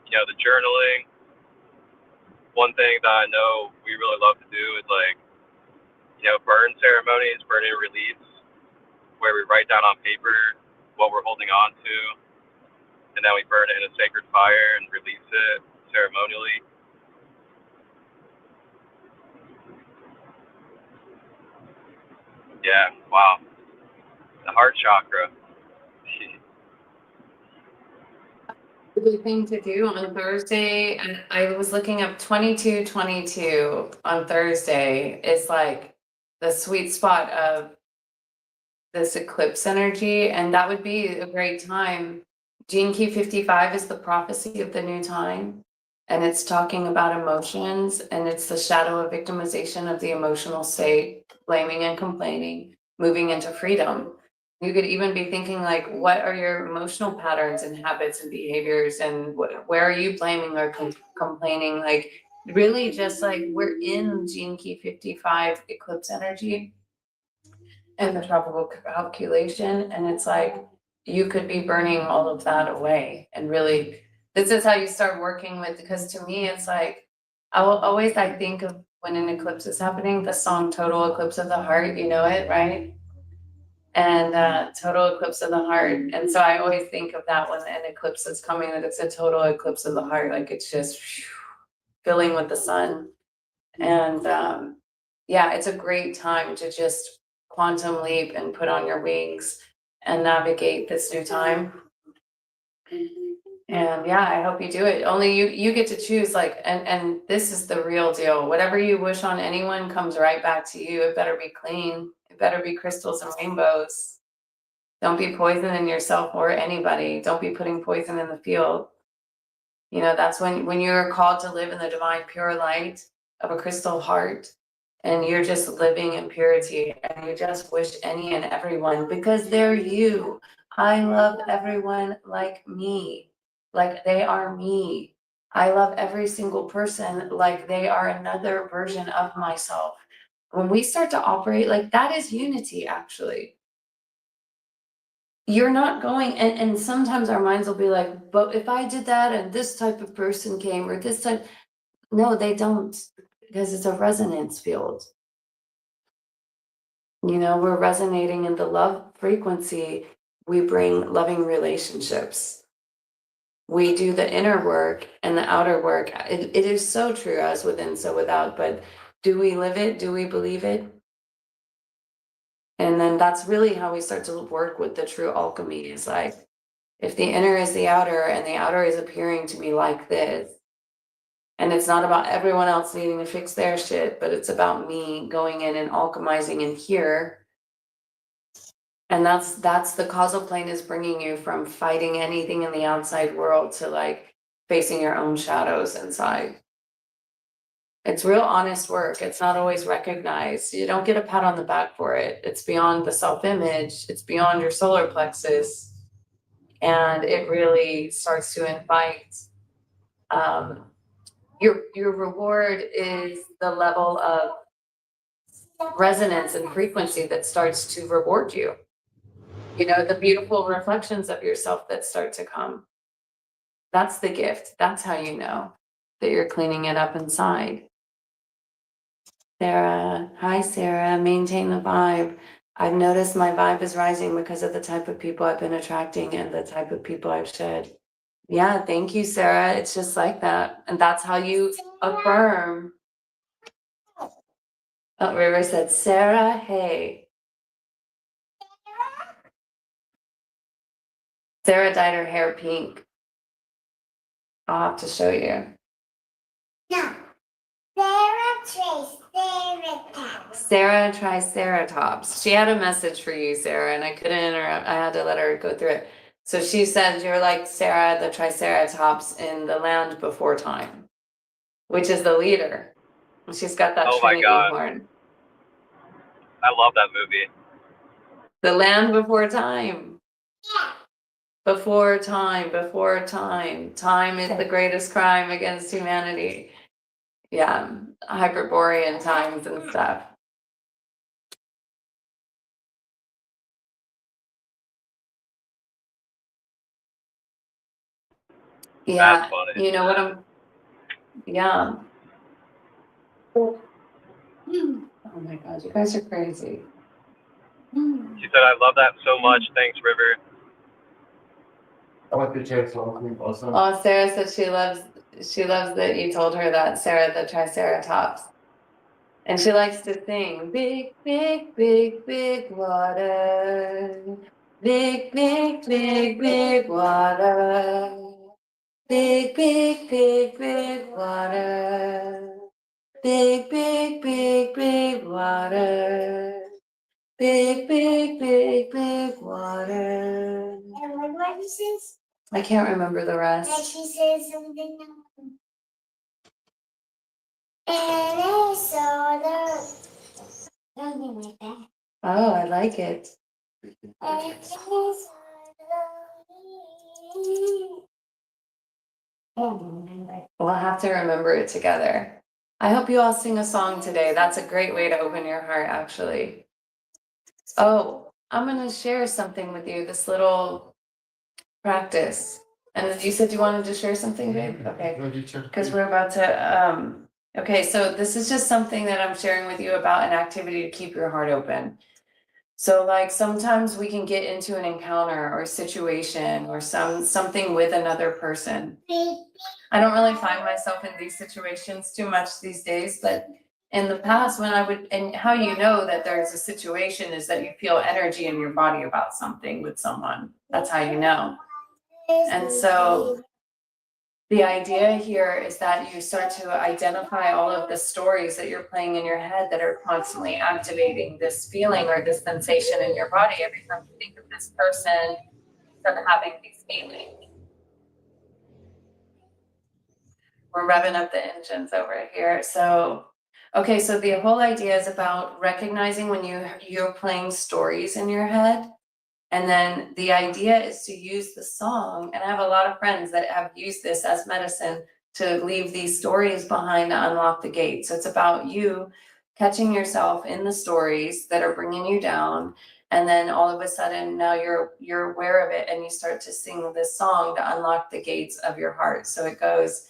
the journaling. One thing that I know we really love to do is, like, burn ceremonies, burning release, where we write down on paper what we're holding on to, and then we burn it in a sacred fire and release it ceremonially. Yeah, wow. The heart chakra. A good thing to do on Thursday, and I was looking up 2222 on Thursday, is like the sweet spot of this eclipse energy, and that would be a great time. Gene Key 55 is the prophecy of the new time, and it's talking about emotions, and it's the shadow of victimization of the emotional state, blaming and complaining, moving into freedom. You could even be thinking, like, what are your emotional patterns and habits and behaviors, and where are you blaming or complaining? Like, really just like we're in Gene Key 55 eclipse energy and the tropical calculation, and it's like you could be burning all of that away. And really, this is how you start working with, because to me it's like I think of when an eclipse is happening, the song Total Eclipse of the Heart, you know it, right? And total eclipse of the heart. And so I always think of that when an eclipse is coming, that it's a total eclipse of the heart, like it's just filling with the sun. And yeah, it's a great time to just quantum leap and put on your wings and navigate this new time. And yeah, I hope you do it. Only you get to choose, like, and this is the real deal. Whatever you wish on anyone comes right back to you. It better be clean. It better be crystals and rainbows. Don't be poisoning yourself or anybody. Don't be putting poison in the field. That's when you're called to live in the divine pure light of a crystal heart, and you're just living in purity, and you just wish any and everyone, because they're you. I love everyone like me, like they are me. I love every single person like they are another version of myself. When we start to operate like that, is unity, actually. You're not going, and sometimes our minds will be like, but if I did that and this type of person came, or this type, no, they don't, because it's a resonance field. We're resonating in the love frequency. We bring loving relationships. We do the inner work and the outer work. It is so true, as within, so without, but do we live it? Do we believe it? And then that's really how we start to work with the true alchemy. Is like, if the inner is the outer and the outer is appearing to me like this, and it's not about everyone else needing to fix their shit, but it's about me going in and alchemizing in here. And that's the causal plane, is bringing you from fighting anything in the outside world to like facing your own shadows inside. It's real honest work. It's not always recognized. You don't get a pat on the back for it. It's beyond the self-image. It's beyond your solar plexus. And it really starts to invite, your reward is the level of resonance and frequency that starts to reward you. The beautiful reflections of yourself that start to come. That's the gift. That's how you know that you're cleaning it up inside. Sarah, hi Sarah, maintain the vibe. I've noticed my vibe is rising because of the type of people I've been attracting and the type of people I've shed. Yeah, thank you, Sarah. It's just like that. And that's how you affirm. Oh, River said, Sarah, hey. Sarah dyed her hair pink. I'll have to show you. No. Sarah Triceratops. Sarah Triceratops. She had a message for you, Sarah, and I couldn't interrupt. I had to let her go through it. So she said you're like Sarah the Triceratops in the land before time, which is the leader. And she's got that Oh my Trinity God. horn. I love that movie. The land before time. Yeah. Before time, before time. Time is the greatest crime against humanity. Yeah, Hyperborean times and stuff. Yeah, That's funny. you know what yeah. Oh my God, you guys are crazy. She said, I love that so much. Thanks, River. I want the chance to open also. Oh, Sarah said she loves that you told her that, Sarah the Triceratops. And she likes to sing, big, big, big, big water. Big, big, big, big water. Big, big, big, big water. Big, big, big, big water. Big, big, big, big water. And what she says? I can't remember the That rest. she says something. And I saw something like that. Oh, I like it. And I saw We'll have to remember it together. I hope you all sing a song today. That's a great way to open your heart, actually. Oh, I'm going to share something with you, this little practice. And you said you wanted to share something, babe? Okay. Because we're about to, okay, so this is just something that I'm sharing with you about an activity to keep your heart open. So like sometimes we can get into an encounter or situation or something with another person. I don't really find myself in these situations too much these days, but in the past when I would, and how you know that there's a situation is that you feel energy in your body about something with someone. That's how you know. And so the idea here is that you start to identify all of the stories that you're playing in your head that are constantly activating this feeling or this sensation in your body. Every time you think of this person, you start having these feelings. We're revving up the engines over here. So, okay, so the whole idea is about recognizing when you're playing stories in your head. And then the idea is to use the song. And I have a lot of friends that have used this as medicine to leave these stories behind to unlock the gate. So it's about you catching yourself in the stories that are bringing you down. And then all of a sudden now you're aware of it and you start to sing this song to unlock the gates of your heart. So it goes,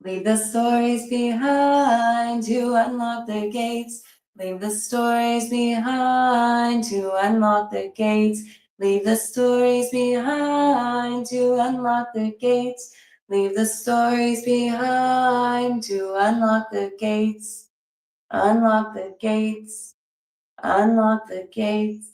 leave the stories behind to unlock the gates. Leave the stories behind to unlock the gates. Leave the stories behind to unlock the gates. Leave the stories behind to unlock the gates. Unlock the gates. Unlock the gates.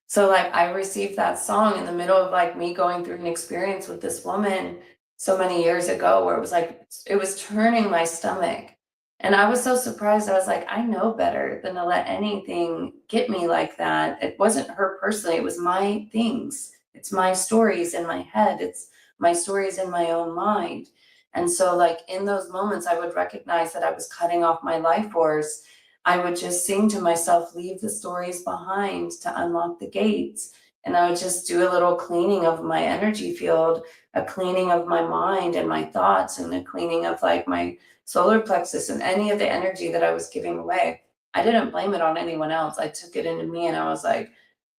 So like I received that song in the middle of like me going through an experience with this woman so many years ago where it was like, it was turning my stomach. And I was so surprised. I was like, I know better than to let anything get me like that. It wasn't her personally. It was my things. It's my stories in my head. It's my stories in my own mind. And so like in those moments, I would recognize that I was cutting off my life force. I would just sing to myself, leave the stories behind to unlock the gates. And I would just do a little cleaning of my energy field, a cleaning of my mind and my thoughts, and a cleaning of like my solar plexus and any of the energy that I was giving away. I didn't blame it on anyone else. I took it into me and I was like,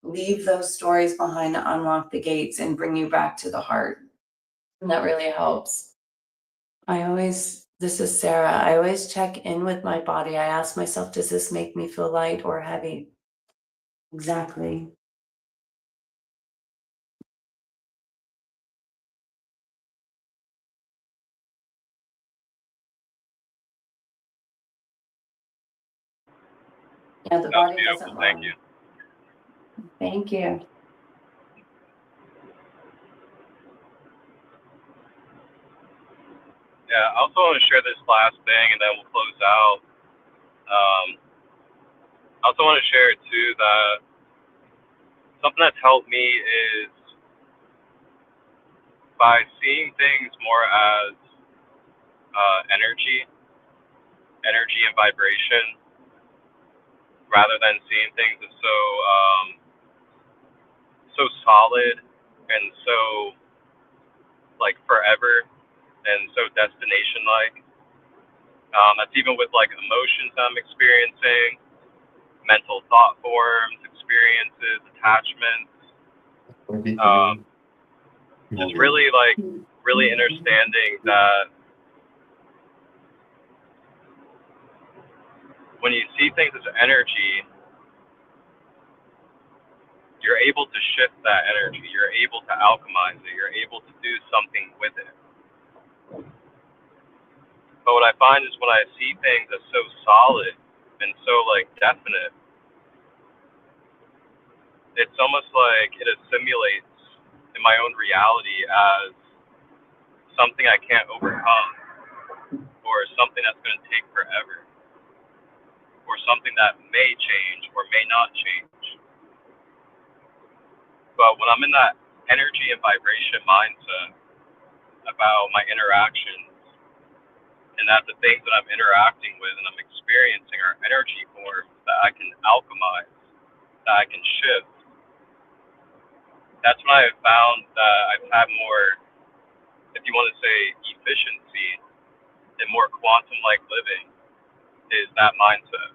leave those stories behind to unlock the gates and bring you back to the heart. And that really helps. This is Sarah. I always check in with my body. I ask myself, does this make me feel light or heavy? Exactly. Yeah, the That was body beautiful. doesn't Thank lie. you. Thank you. Yeah, I also want to share this last thing, and then we'll close out. I also want to share too that something that's helped me is by seeing things more as energy and vibration, rather than seeing things as so solid and so like forever and so destination like. That's even with like emotions I'm experiencing, mental thought forms, experiences, attachments. Just really really understanding that when you see things as energy, you're able to shift that energy. You're able to alchemize it. You're able to do something with it. But what I find is when I see things as so solid and so like definite, it's almost like it assimilates in my own reality as something I can't overcome, or something that's going to take forever, or something that may change or may not change. But when I'm in that energy and vibration mindset about my interactions, and that the things that I'm interacting with and I'm experiencing are energy forms that I can alchemize, that I can shift, that's when I have found that I've had more, if you want to say efficiency, and more quantum-like living, is that mindset.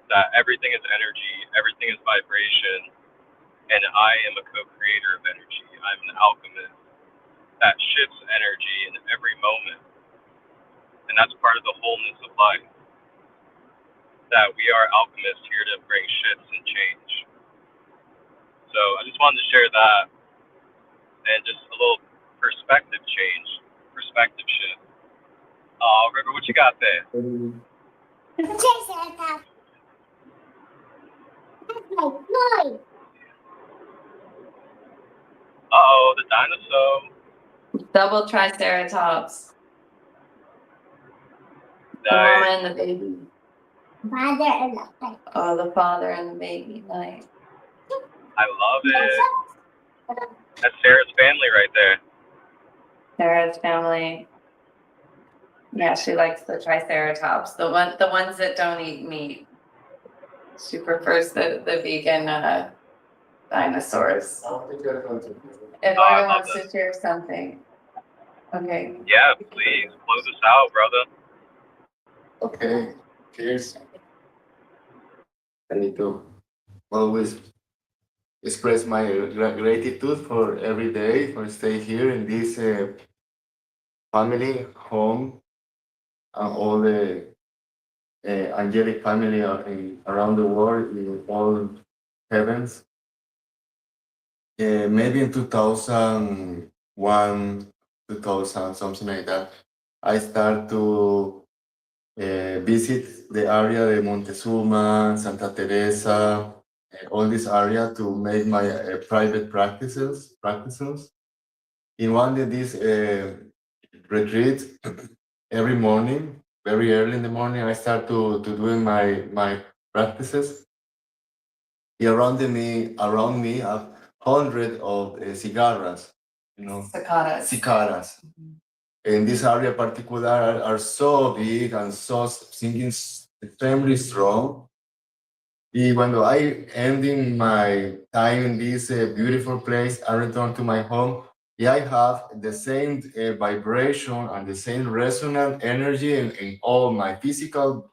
That everything is energy, everything is vibration, and I am a co-creator of energy. I'm an alchemist that shifts energy in every moment. And that's part of the wholeness of life. That we are alchemists here to bring shifts and change. So I just wanted to share that, and just a little perspective change, perspective shift. River, what you got there? Uh-oh, the dinosaur. Double triceratops. The Nice. mama and the baby. Father and the Oh, the father and the baby. Nice. I love it. That's Sarah's family right there. Sarah's family. Yeah, she likes the triceratops. The ones that don't eat meat. She prefers the vegan dinosaurs. Eduardo I love wants that. to share something. Okay. Yeah, please close us out, brother. Okay, cheers. I need to always express my gratitude for every day for stay here in this family home, and all the angelic family around the world in all heavens. Maybe in 2001, 2000, something like that, I start to visit the area de Montezuma, Santa Teresa, all this area to make my private practices. In one of these retreats, every morning, very early in the morning, I start to doing my practices. Around me, are hundred of cigarras, cicadas. In this area particular are so big and so singing extremely strong. And when I ending my time in this beautiful place, I return to my home. I have the same vibration and the same resonant energy in all my physical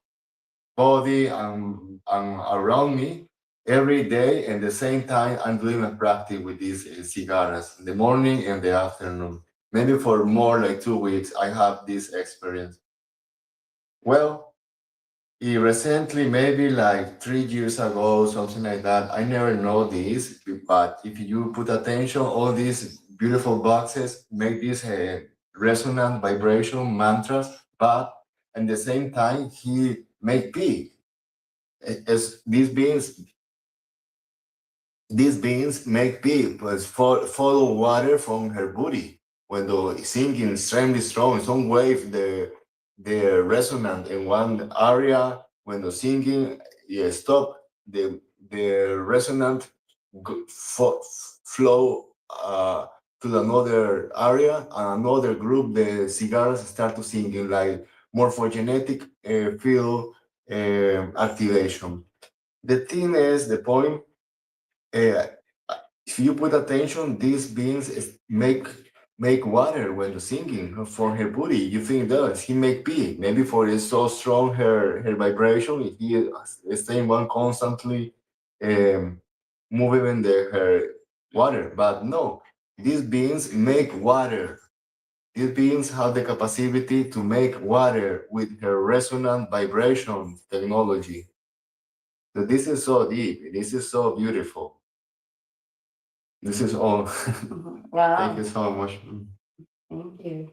body and around me every day. And the same time, I'm doing a practice with these cigaras in the morning and the afternoon. maybe for more like 2 weeks, I have this experience. Well, recently, maybe like 3 years ago, something like that, I never know this, but if you put attention, all these beautiful boxes make this resonant vibration mantras, but at the same time, he make pee. As these beings make pee, but follow water from her booty. When the singing extremely strong, some wave the resonant in one area. When the singing stop, the resonant flow to another area, and another group. The cigars start to singing like morphogenetic field activation. The thing is, the point, uh, if you put attention, these beings make water when singing for her booty. You think does he make pee? Maybe for it's so strong her vibration. If he is staying one constantly moving in her water, but no, these beings make water. These beings have the capacity to make water with her resonant vibration technology. So this is so deep. This is so beautiful. This is all. Wow. Thank you so much. Thank you.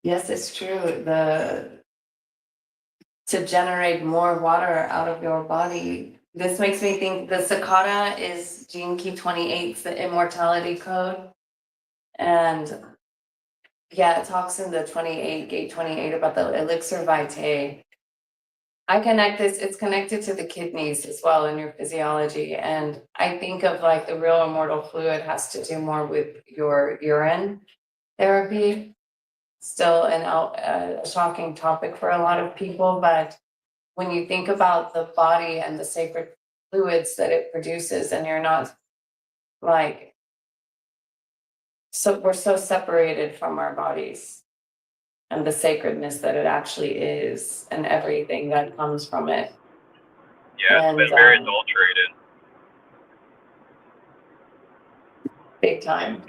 Yes, it's true. To generate more water out of your body. This makes me think the cicada is gene key 28, the immortality code. And yeah, it talks in the 28, gate 28 about the elixir vitae. I connect this, it's connected to the kidneys as well in your physiology. And I think of like the real immortal fluid has to do more with your urine therapy. Still a shocking topic for a lot of people, but when you think about the body and the sacred fluids that it produces, and you're not like, so we're so separated from our bodies and the sacredness that it actually is and everything that comes from it. Yeah, it's been very adulterated. Big time.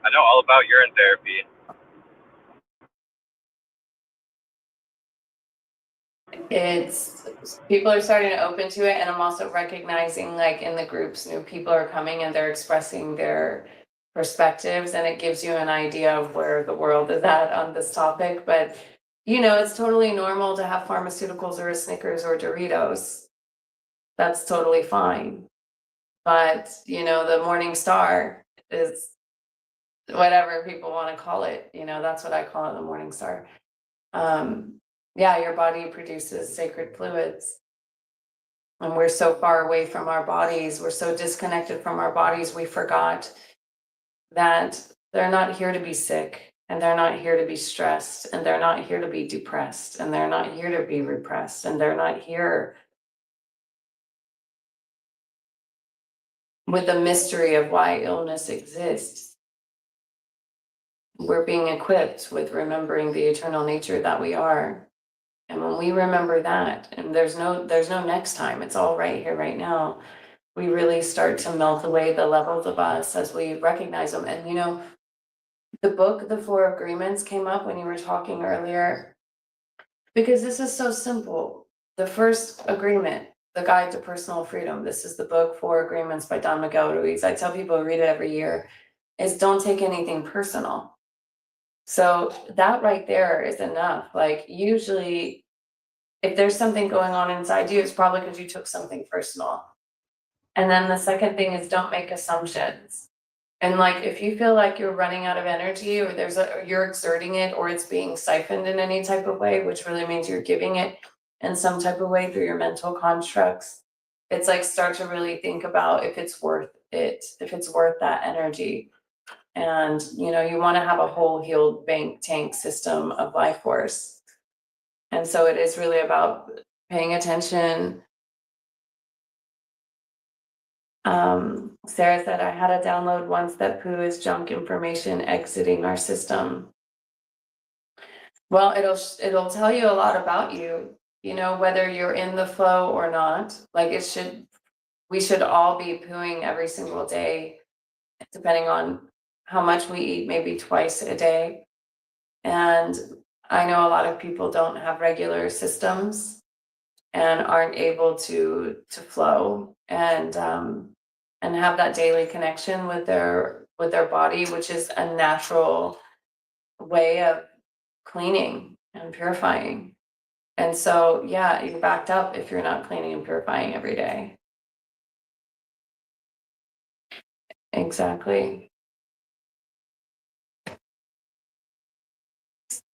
I know all about urine therapy. It's people are starting to open to it, and I'm also recognizing like in the groups new people are coming and they're expressing their perspectives, and it gives you an idea of where the world is at on this topic. But you know, it's totally normal to have pharmaceuticals or a Snickers or Doritos. That's totally fine. But you know, the Morning Star is whatever people want to call it, you know, that's what I call it, the Morning Star. Yeah, your body produces sacred fluids. And we're so far away from our bodies, we're so disconnected from our bodies, we forgot that they're not here to be sick, and they're not here to be stressed, and they're not here to be depressed, and they're not here to be repressed, and they're not here with the mystery of why illness exists. We're being equipped with remembering the eternal nature that we are. And when we remember that, and there's no next time, it's all right here, right now, we really start to melt away the levels of us as we recognize them. And you know, the book, The Four Agreements, came up when you were talking earlier, because this is so simple. The first agreement, The Guide to Personal Freedom, this is the book, Four Agreements by Don Miguel Ruiz. I tell people to read it every year, is don't take anything personal. So that right there is enough. Like usually if there's something going on inside you, it's probably because you took something personal. And then the second thing is don't make assumptions. And like if you feel like you're running out of energy, or you're exerting it, or it's being siphoned in any type of way, which really means you're giving it in some type of way through your mental constructs, it's like start to really think about if it's worth it, if it's worth that energy. And you know, you want to have a whole healed bank tank system of life force. And so it is really about paying attention. Sarah said, I had a download once that poo is junk information exiting our system. Well, it'll tell you a lot about you, you know, whether you're in the flow or not. Like it should we should all be pooing every single day, depending on how much we eat, maybe twice a day. And I know a lot of people don't have regular systems and aren't able to flow and have that daily connection with their body, which is a natural way of cleaning and purifying. And so, yeah, you're backed up if you're not cleaning and purifying every day. Exactly.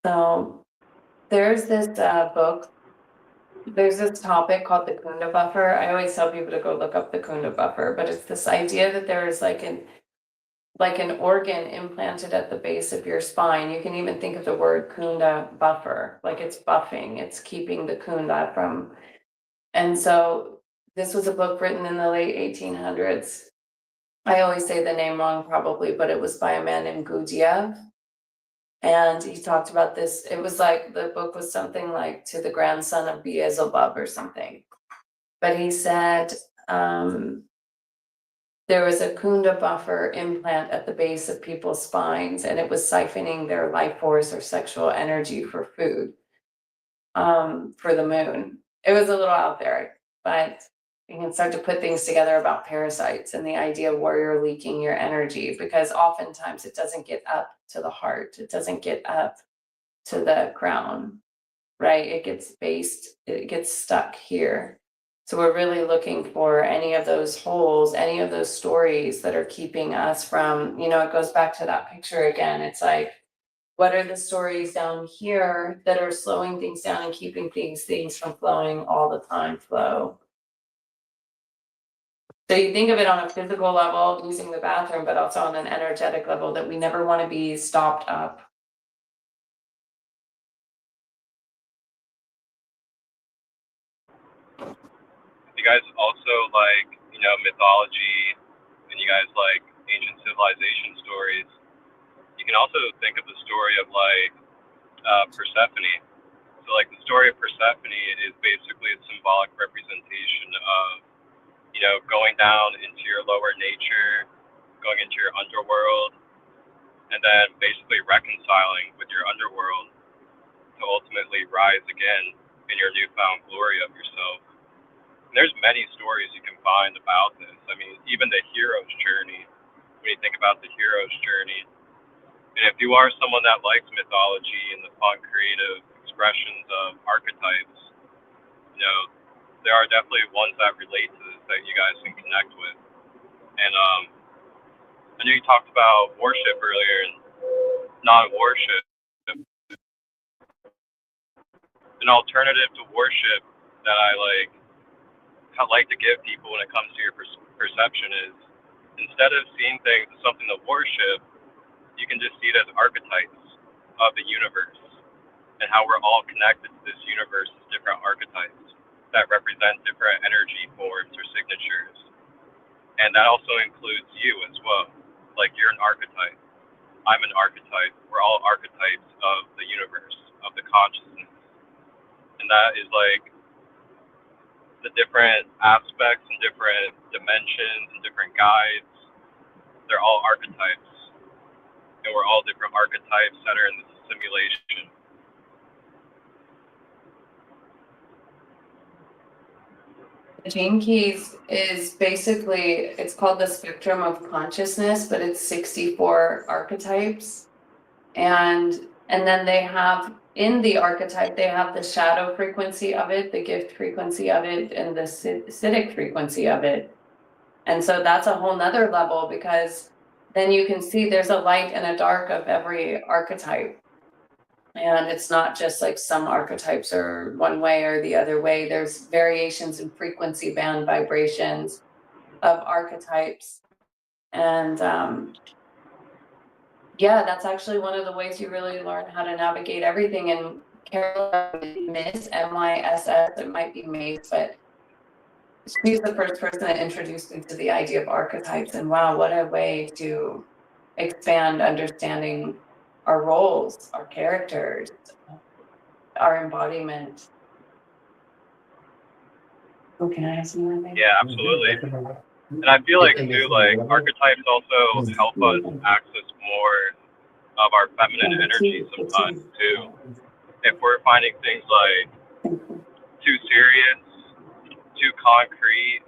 So there's this book, there's this topic called the Kunda buffer. I always tell people to go look up the Kunda buffer, but it's this idea that there is like an organ implanted at the base of your spine. You can even think of the word Kunda buffer, like it's buffing, it's keeping the Kunda from. And so this was a book written in the late 1800s. I always say the name wrong probably, but it was by a man named Gurdjieff. And he talked about this. It was like the book was something like to the grandson of Beelzebub or something. But he said there was a Kunda buffer implant at the base of people's spines, and it was siphoning their life force or sexual energy for food, for the moon. It was a little out there, but you can start to put things together about parasites and the idea of where you're leaking your energy, because oftentimes it doesn't get up to the heart. It doesn't get up to the crown, right? It gets it gets stuck here. So we're really looking for any of those holes, any of those stories that are keeping us from, it goes back to that picture again. It's like, what are the stories down here that are slowing things down and keeping things from flowing all the time flow? So you think of it on a physical level, using the bathroom, but also on an energetic level, that we never want to be stopped up. You guys also like, mythology, and you guys like ancient civilization stories. You can also think of the story of like Persephone. So like the story of Persephone is basically a symbolic representation of, going down into your lower nature, going into your underworld, and then basically reconciling with your underworld to ultimately rise again in your newfound glory of yourself. And there's many stories you can find about this. I mean, even the hero's journey, when you think about the hero's journey. And if you are someone that likes mythology and the fun, creative expressions of archetypes, there are definitely ones that relate to this that you guys can connect with. And I know you talked about worship earlier and non-worship. An alternative to worship that I like to give people when it comes to your perception is, instead of seeing things as something to worship, you can just see it as archetypes of the universe and how we're all connected to this universe as different archetypes that represent different energy forms or signatures. And that also includes you as well. Like, you're an archetype. I'm an archetype. We're all archetypes of the universe, of the consciousness. And that is like the different aspects and different dimensions and different guides. They're all archetypes. And we're all different archetypes that are in this simulation. The Gene Keys is basically, it's called the spectrum of consciousness, but it's 64 archetypes. And then they have, in the archetype, they have the shadow frequency of it, the gift frequency of it, and the acidic frequency of it. And so that's a whole nother level, because then you can see there's a light and a dark of every archetype. And it's not just like some archetypes are one way or the other way. There's variations in frequency band vibrations of archetypes. And yeah, that's actually one of the ways you really learn how to navigate everything. And Carol, Miss, M-I-S-S, it might be Mace, but she's the first person that introduced me to the idea of archetypes. And wow, what a way to expand understanding our roles, our characters, our embodiment. Oh, can I have some more? Maybe? Yeah, absolutely. And I feel like too, like archetypes also help us access more of our feminine energy sometimes too. If we're finding things like too serious, too concrete,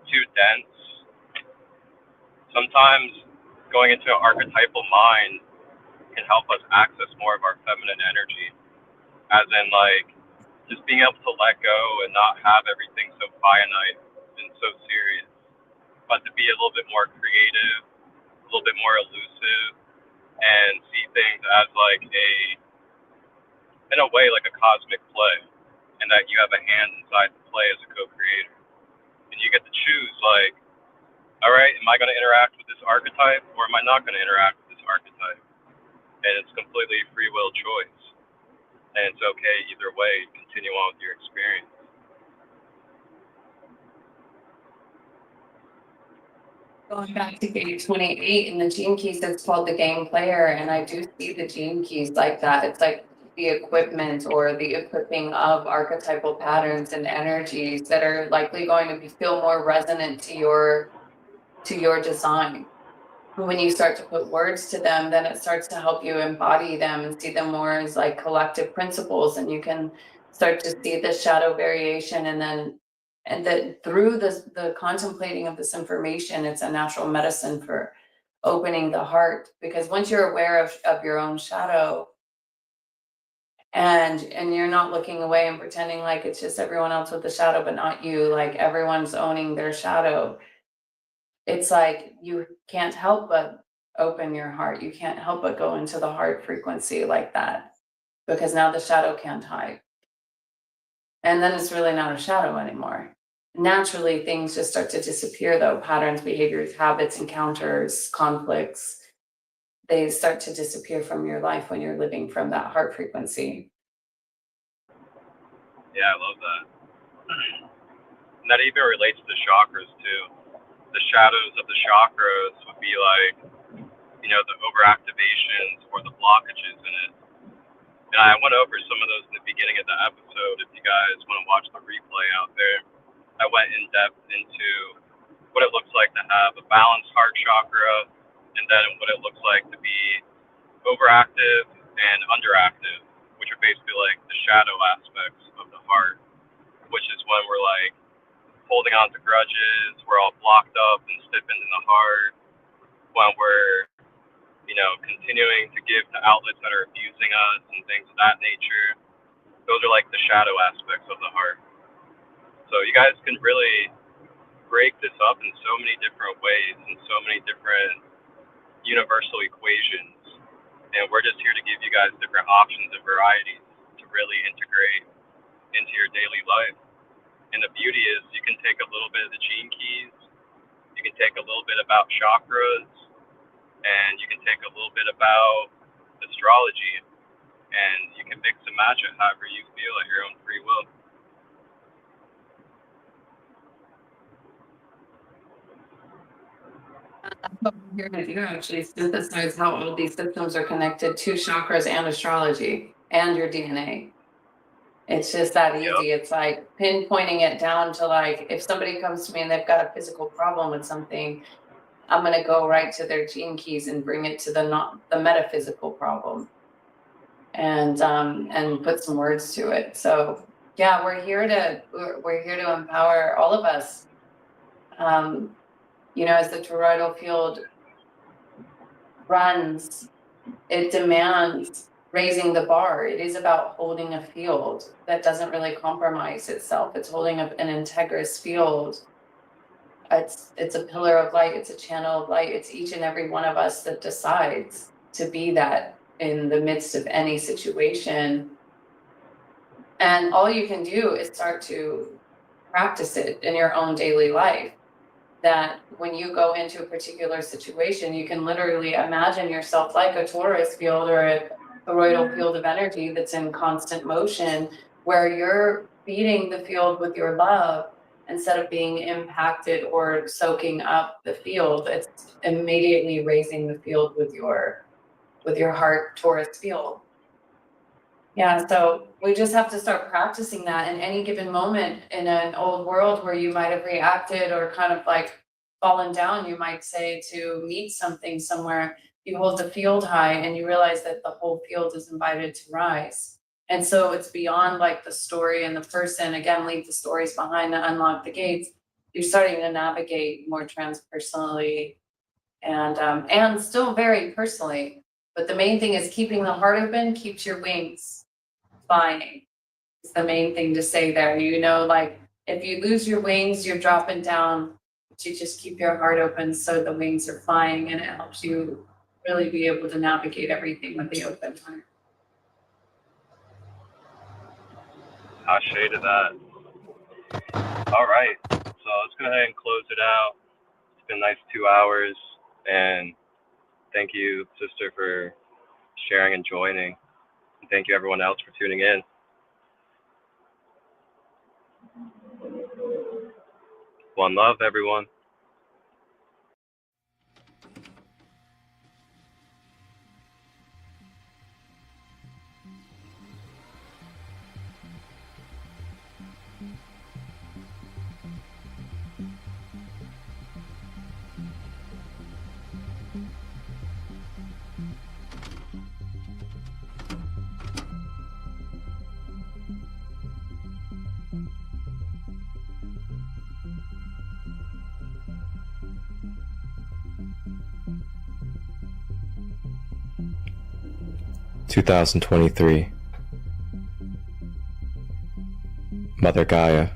too dense, sometimes going into an archetypal mind can help us access more of our feminine energy. As in, like, just being able to let go and not have everything so finite and so serious, but to be a little bit more creative, a little bit more elusive, and see things as like in a way, like a cosmic play, and that you have a hand inside the play as a co-creator. And you get to choose, like, all right, am I going to interact with this archetype, or am I not going to interact with this archetype? And it's completely free will choice. And it's okay either way, continue on with your experience. Going back to page 28 in the gene keys, it's called the game player. And I do see the gene keys like that. It's like the equipment or the equipping of archetypal patterns and energies that are likely going to feel more resonant to your design. When you start to put words to them, then it starts to help you embody them and see them more as like collective principles, and you can start to see the shadow variation. And that through the contemplating of this information, it's a natural medicine for opening the heart, because once you're aware of your own shadow, and you're not looking away and pretending like it's just everyone else with the shadow but not you, like everyone's owning their shadow, it's like you can't help but open your heart. You can't help but go into the heart frequency like that, because now the shadow can't hide. And then it's really not a shadow anymore. Naturally, things just start to disappear, though. Patterns, behaviors, habits, encounters, conflicts, they start to disappear from your life when you're living from that heart frequency. Yeah, I love that. And that even relates to chakras too. The shadows of the chakras would be like, you know, the overactivations or the blockages in it. And I went over some of those in the beginning of the episode. If you guys want to watch the replay out there, I went in depth into what it looks like to have a balanced heart chakra, and then what it looks like to be overactive and underactive, which are basically like the shadow aspects of the heart, which is when we're like holding on to grudges, we're all blocked up and stiffened in the heart, when we're, you know, continuing to give to outlets that are abusing us and things of that nature. Those are like the shadow aspects of the heart. So you guys can really break this up in so many different ways and so many different universal equations. And we're just here to give you guys different options and varieties to really integrate into your daily life. And the beauty is you can take a little bit of the gene keys, you can take a little bit about chakras, and you can take a little bit about astrology, and you can mix and match it however you feel at your own free will. What we're here to do actually synthesize how all these systems are connected to chakras and astrology and your DNA. It's just that easy. It's like pinpointing it down to, like, if somebody comes to me and they've got a physical problem with something, I'm going to go right to their gene keys and bring it to the metaphysical problem, and put some words to it. So yeah, we're here to empower all of us. You know, as the toroidal field runs, it demands raising the bar. It is about holding a field that doesn't really compromise itself. It's holding up an integrous field. It's a pillar of light. It's a channel of light. It's each and every one of us that decides to be that in the midst of any situation. And all you can do is start to practice it in your own daily life. That when you go into a particular situation, you can literally imagine yourself like a torus field or a toroidal field of energy that's in constant motion, where you're feeding the field with your love instead of being impacted or soaking up the field. It's immediately raising the field with your heart torus field. Yeah, so we just have to start practicing that in any given moment in an old world where you might have reacted or kind of like fallen down, you might say, to meet something somewhere. You hold the field high and you realize that the whole field is invited to rise. And so it's beyond like the story and the person. Again, leave the stories behind to unlock the gates. You're starting to navigate more transpersonally and still very personally. But the main thing is keeping the heart open keeps your wings flying. It's the main thing to say there. You know, like if you lose your wings, you're dropping down, but you just keep your heart open so the wings are flying, and it helps you really be able to navigate everything with the open heart. Ashe to that. All right, so let's go ahead and close it out. It's been a nice 2 hours, and thank you, sister, for sharing and joining. And thank you, everyone else, for tuning in. One love, everyone. (2023) Mother Gaia,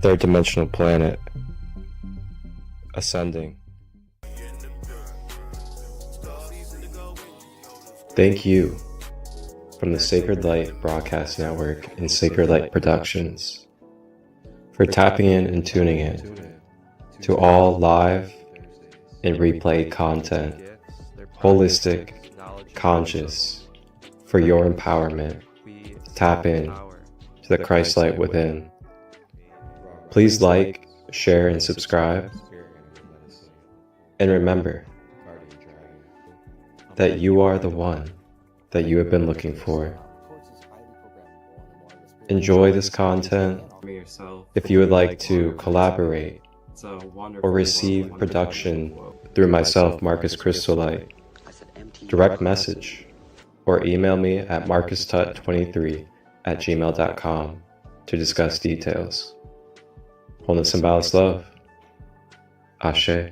third dimensional planet, ascending. Thank you from the Sacred Light Broadcast Network and Sacred Light Productions for tapping in and tuning in to all live and replay content, holistic, conscious, for your empowerment. Tap in to the ChristoLight within. Please like, share, and subscribe. And remember that you are the one that you have been looking for. Enjoy this content. If you would like to collaborate or receive production through myself, Marcus ChristoLight, direct message or email me at marcustut23@gmail.com to discuss details. Wholeness and balanced love. Ashe.